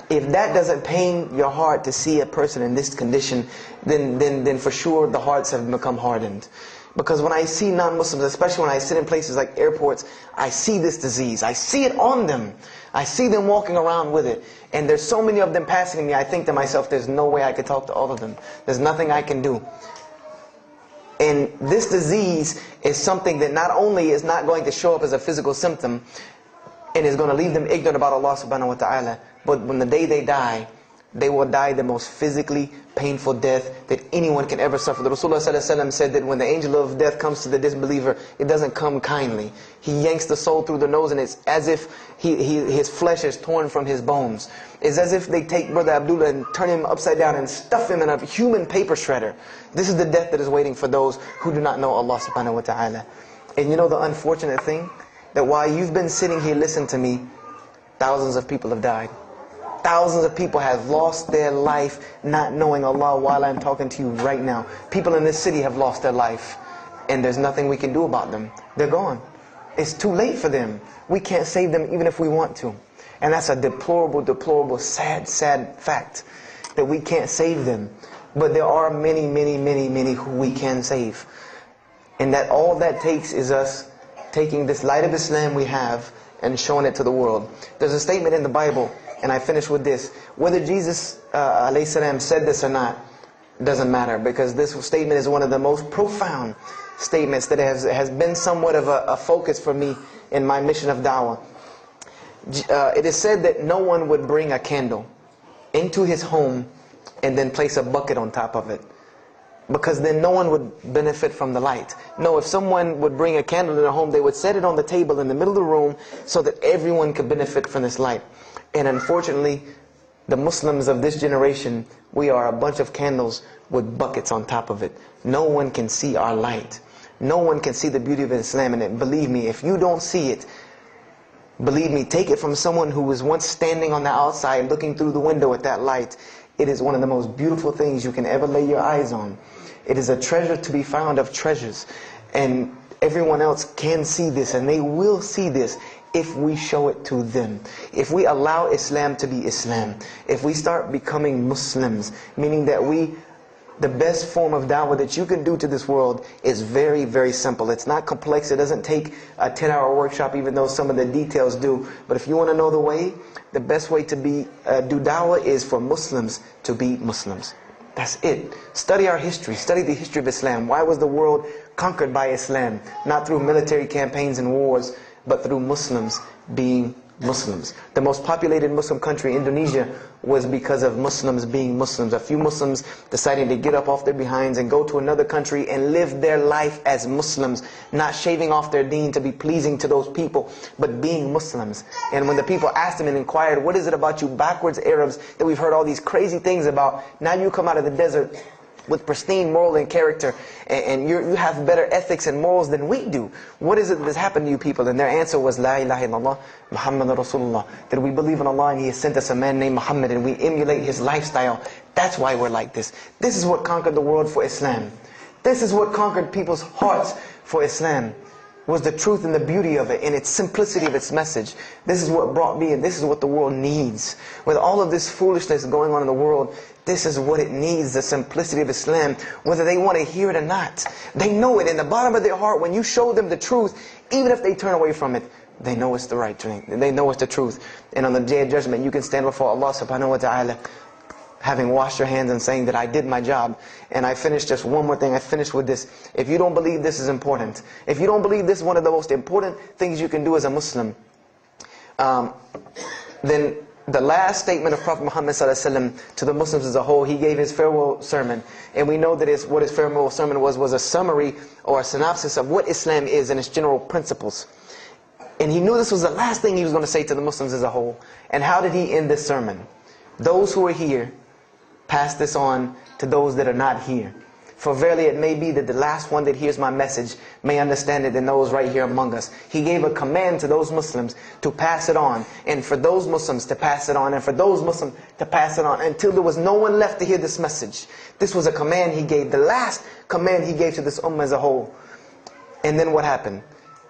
If that doesn't pain your heart to see a person in this condition, then for sure the hearts have become hardened. Because when I see non-Muslims, especially when I sit in places like airports, I see this disease. I see it on them. I see them walking around with it. And there's so many of them passing me, I think to myself, there's no way I could talk to all of them. There's nothing I can do. And this disease is something that not only is not going to show up as a physical symptom, and is going to leave them ignorant about Allah subhanahu wa ta'ala, but when the day they die, they will die the most physically painful death that anyone can ever suffer. The Rasulullah said that when the angel of death comes to the disbeliever, it doesn't come kindly. He yanks the soul through the nose, and it's as if his flesh is torn from his bones. It's as if they take Brother Abdullah and turn him upside down and stuff him in a human paper shredder. This is the death that is waiting for those who do not know Allah subhanahu wa ta'ala. And you know the unfortunate thing? That while you've been sitting here listening to me, thousands of people have died. Thousands of people have lost their life not knowing Allah while I'm talking to you right now. People in this city have lost their life, and there's nothing we can do about them. They're gone. It's too late for them. We can't save them even if we want to. And that's a deplorable, deplorable, sad, sad fact that we can't save them. But there are many, many, many, many who we can save. And that all that takes is us taking this light of Islam we have and showing it to the world. There's a statement in the Bible, and I finish with this. Whether Jesus alayhi salam said this or not doesn't matter, because this statement is one of the most profound statements that has been somewhat of a focus for me in my mission of da'wah. It is said that no one would bring a candle into his home and then place a bucket on top of it, because then no one would benefit from the light. No, if someone would bring a candle in their home, they would set it on the table in the middle of the room so that everyone could benefit from this light. And unfortunately, the Muslims of this generation, we are a bunch of candles with buckets on top of it. No one can see our light. No one can see the beauty of Islam. And believe me, if you don't see it, believe me, take it from someone who was once standing on the outside looking through the window at that light. It is one of the most beautiful things you can ever lay your eyes on. It is a treasure to be found of treasures. And everyone else can see this, and they will see this if we show it to them. If we allow Islam to be Islam. If we start becoming Muslims, meaning that the best form of da'wah that you can do to this world is very, very simple. It's not complex. It doesn't take a 10-hour workshop, even though some of the details do. But if you want to know the way, the best way to do da'wah is for Muslims to be Muslims. That's it. Study our history. Study the history of Islam. Why was the world conquered by Islam? Not through military campaigns and wars, but through Muslims being Muslims. The most populated Muslim country, Indonesia, was because of Muslims being Muslims. A few Muslims deciding to get up off their behinds and go to another country and live their life as Muslims, not shaving off their deen to be pleasing to those people, but being Muslims. And when the people asked them and inquired, what is it about you backwards Arabs that we've heard all these crazy things about? Now you come out of the desert with pristine moral and character, and you have better ethics and morals than we do. What is it that's happened to you people? And their answer was, La ilaha illallah, Muhammad Rasulullah. That we believe in Allah and He has sent us a man named Muhammad, and we emulate his lifestyle That's why we're like this. This is what conquered the world for Islam. This is what conquered people's hearts for Islam. Was the truth and the beauty of it and its simplicity of its message. This is what brought me, and this is what the world needs. With all of this foolishness going on in the world, this is what it needs, the simplicity of Islam, whether they want to hear it or not. They know it in the bottom of their heart. When you show them the truth, even if they turn away from it, they know it's the right thing. They know it's the truth. And on the Day of Judgment, you can stand before Allah subhanahu wa ta'ala, having washed your hands and saying that I did my job. And I finished just one more thing. I finished with this. If you don't believe this is important, if you don't believe this is one of the most important things you can do as a Muslim, then the last statement of Prophet Muhammad ﷺ to the Muslims as a whole, he gave his farewell sermon. And we know that what his farewell sermon was a summary or a synopsis of what Islam is and its general principles. And he knew this was the last thing he was going to say to the Muslims as a whole. And how did he end this sermon? Those who are here, pass this on to those that are not here. For verily it may be that the last one that hears my message may understand it than those right here among us. He gave a command to those Muslims to pass it on, and for those Muslims to pass it on, and for those Muslims to pass it on, until there was no one left to hear this message. This was a command he gave, the last command he gave to this ummah as a whole. And then what happened?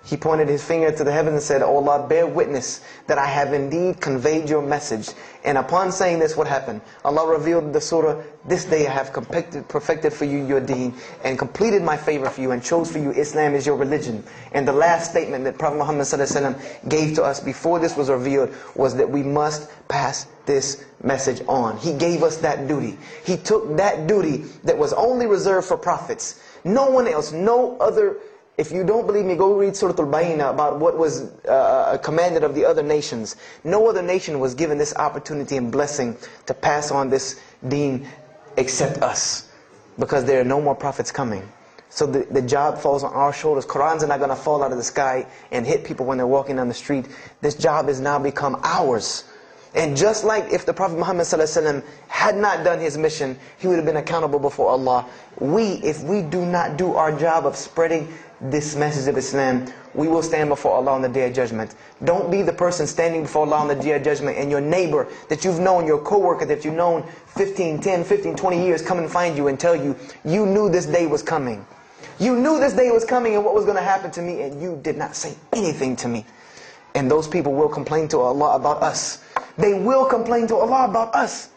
He pointed his finger to the heavens and said, "O Allah, bear witness that I have indeed conveyed your message." And upon saying this, what happened? Allah revealed the surah, "This day I have perfected for you your deen, and completed my favor for you, and chose for you Islam as your religion." And the last statement that Prophet Muhammad ﷺ gave to us before this was revealed was that we must pass this message on. He gave us that duty. He took that duty that was only reserved for prophets. No one else, no other. If you don't believe me, go read Surah Al-Bayna about what was commanded of the other nations. No other nation was given this opportunity and blessing to pass on this deen except us. Because there are no more prophets coming. So the job falls on our shoulders. Qurans are not going to fall out of the sky and hit people when they're walking down the street. This job has now become ours. And just like if the Prophet Muhammad ﷺ had not done his mission, he would have been accountable before Allah. If we do not do our job of spreading this message of Islam, we will stand before Allah on the Day of Judgment. Don't be the person standing before Allah on the Day of Judgment and your neighbor that you've known, your co-worker that you've known 10, 15, 20 years come and find you and tell you, you knew this day was coming. You knew this day was coming and what was going to happen to me, and you did not say anything to me. And those people will complain to Allah about us. They will complain to Allah about us.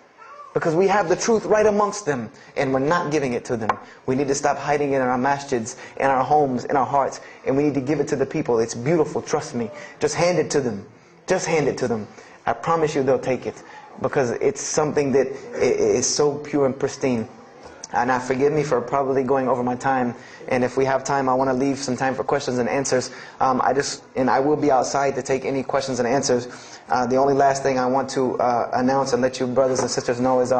Because we have the truth right amongst them, and we're not giving it to them. We need to stop hiding it in our masjids, in our homes, in our hearts, and we need to give it to the people. It's beautiful, trust me. Just hand it to them. Just hand it to them. I promise you they'll take it, because it's something that is so pure and pristine. And now forgive me for probably going over my time, and if we have time, I want to leave some time for questions and answers. I will be outside to take any questions and answers. The only last thing I want to announce and let you brothers and sisters know is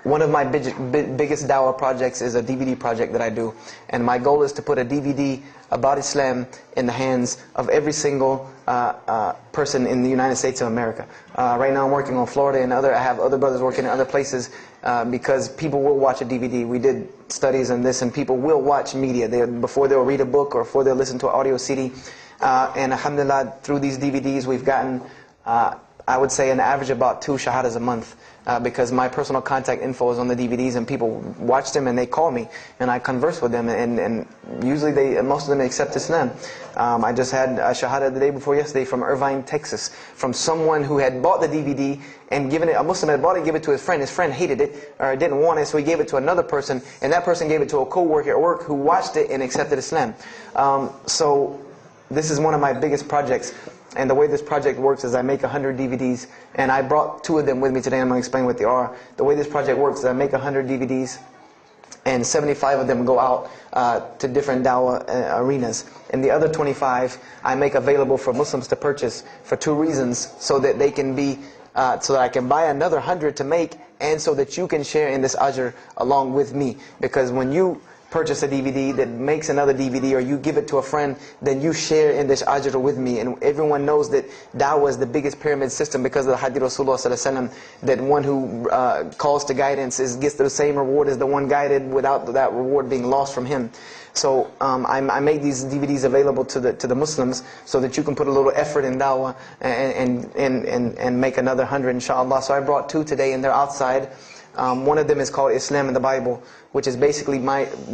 one of my biggest dawah projects is a DVD project that I do. And my goal is to put a DVD about Islam in the hands of every single person in the United States of America. Right now I'm working on Florida and I have other brothers working in other places because people will watch a DVD. We did studies on this, and people will watch media before they'll read a book or before they'll listen to an audio CD. And alhamdulillah, through these DVDs we've gotten, I would say, an average about 2 shahadas a month. Because my personal contact info is on the DVDs, and people watch them and they call me and I converse with them, and usually most of them accept Islam. I just had a shahada the day before yesterday from Irvine, Texas, from someone who had bought the DVD and given it, a Muslim had bought it and gave it to his friend. His friend hated it or didn't want it, so he gave it to another person, and that person gave it to a co-worker at work who watched it and accepted Islam. So this is one of my biggest projects. And the way this project works is I make 100 DVDs, and I brought 2 of them with me today. I'm going to explain what they are. The way this project works is I make 100 DVDs, and 75 of them go out to different dawah arenas. And the other 25 I make available for Muslims to purchase for 2 reasons: so that they can be, so that I can buy another 100 to make, and so that you can share in this ajr along with me. Because when you purchase a DVD, that makes another DVD, or you give it to a friend, then you share in this ajr with me. And everyone knows that da'wah is the biggest pyramid system because of the hadith Rasulullah sallallahu alaihi wasallam, that one who calls to guidance gets the same reward as the one guided, without that reward being lost from him. So I make these DVDs available to the Muslims so that you can put a little effort in da'wah and make another 100 inshallah. So I brought 2 today, and they're outside. One of them is called Islam in the Bible, which is basically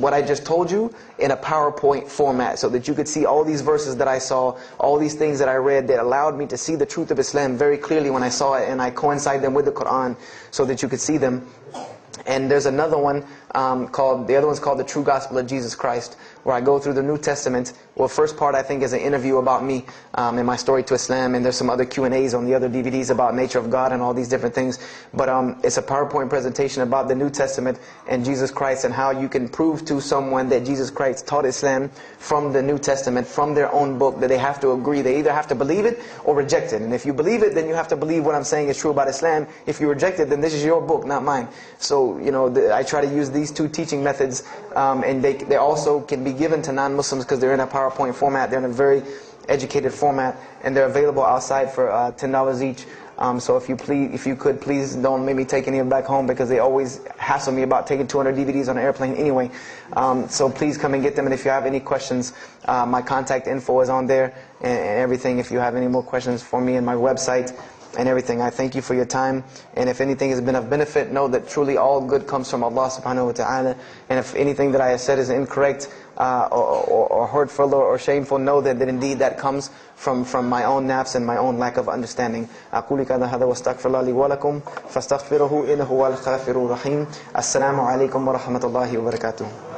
what I just told you in a PowerPoint format, so that you could see all these verses that I saw, all these things that I read that allowed me to see the truth of Islam very clearly when I saw it, and I coincide them with the Quran so that you could see them. And there's another one the other one's called The True Gospel of Jesus Christ, where I go through the New Testament. Well, first part I think is an interview about me and my story to Islam, and there's some other Q&As on the other DVDs about nature of God and all these different things. But it's a PowerPoint presentation about the New Testament and Jesus Christ, and how you can prove to someone that Jesus Christ taught Islam from the New Testament, from their own book, that they have to agree. They either have to believe it or reject it. And if you believe it, then you have to believe what I'm saying is true about Islam. If you reject it, then this is your book, not mine. So, I try to use these 2 teaching methods, and they also can be given to non-Muslims because they're in a PowerPoint format. They're in a very educated format, and they're available outside for $10 each. So if you could, please don't make me take any of them back home, because they always hassle me about taking 200 DVDs on an airplane anyway. So please come and get them. And if you have any questions, my contact info is on there and everything. If you have any more questions for me, and my website and everything. I thank you for your time. And if anything has been of benefit, know that truly all good comes from Allah subhanahu wa ta'ala. And if anything that I have said is incorrect or hurtful or shameful, know that indeed that comes from my own nafs and my own lack of understanding. أقول كذا هذا واستغفر الله لي ولكم فاستغفروه إنه هو الغفور الرحيم. السلام عليكم ورحمة الله وبركاته.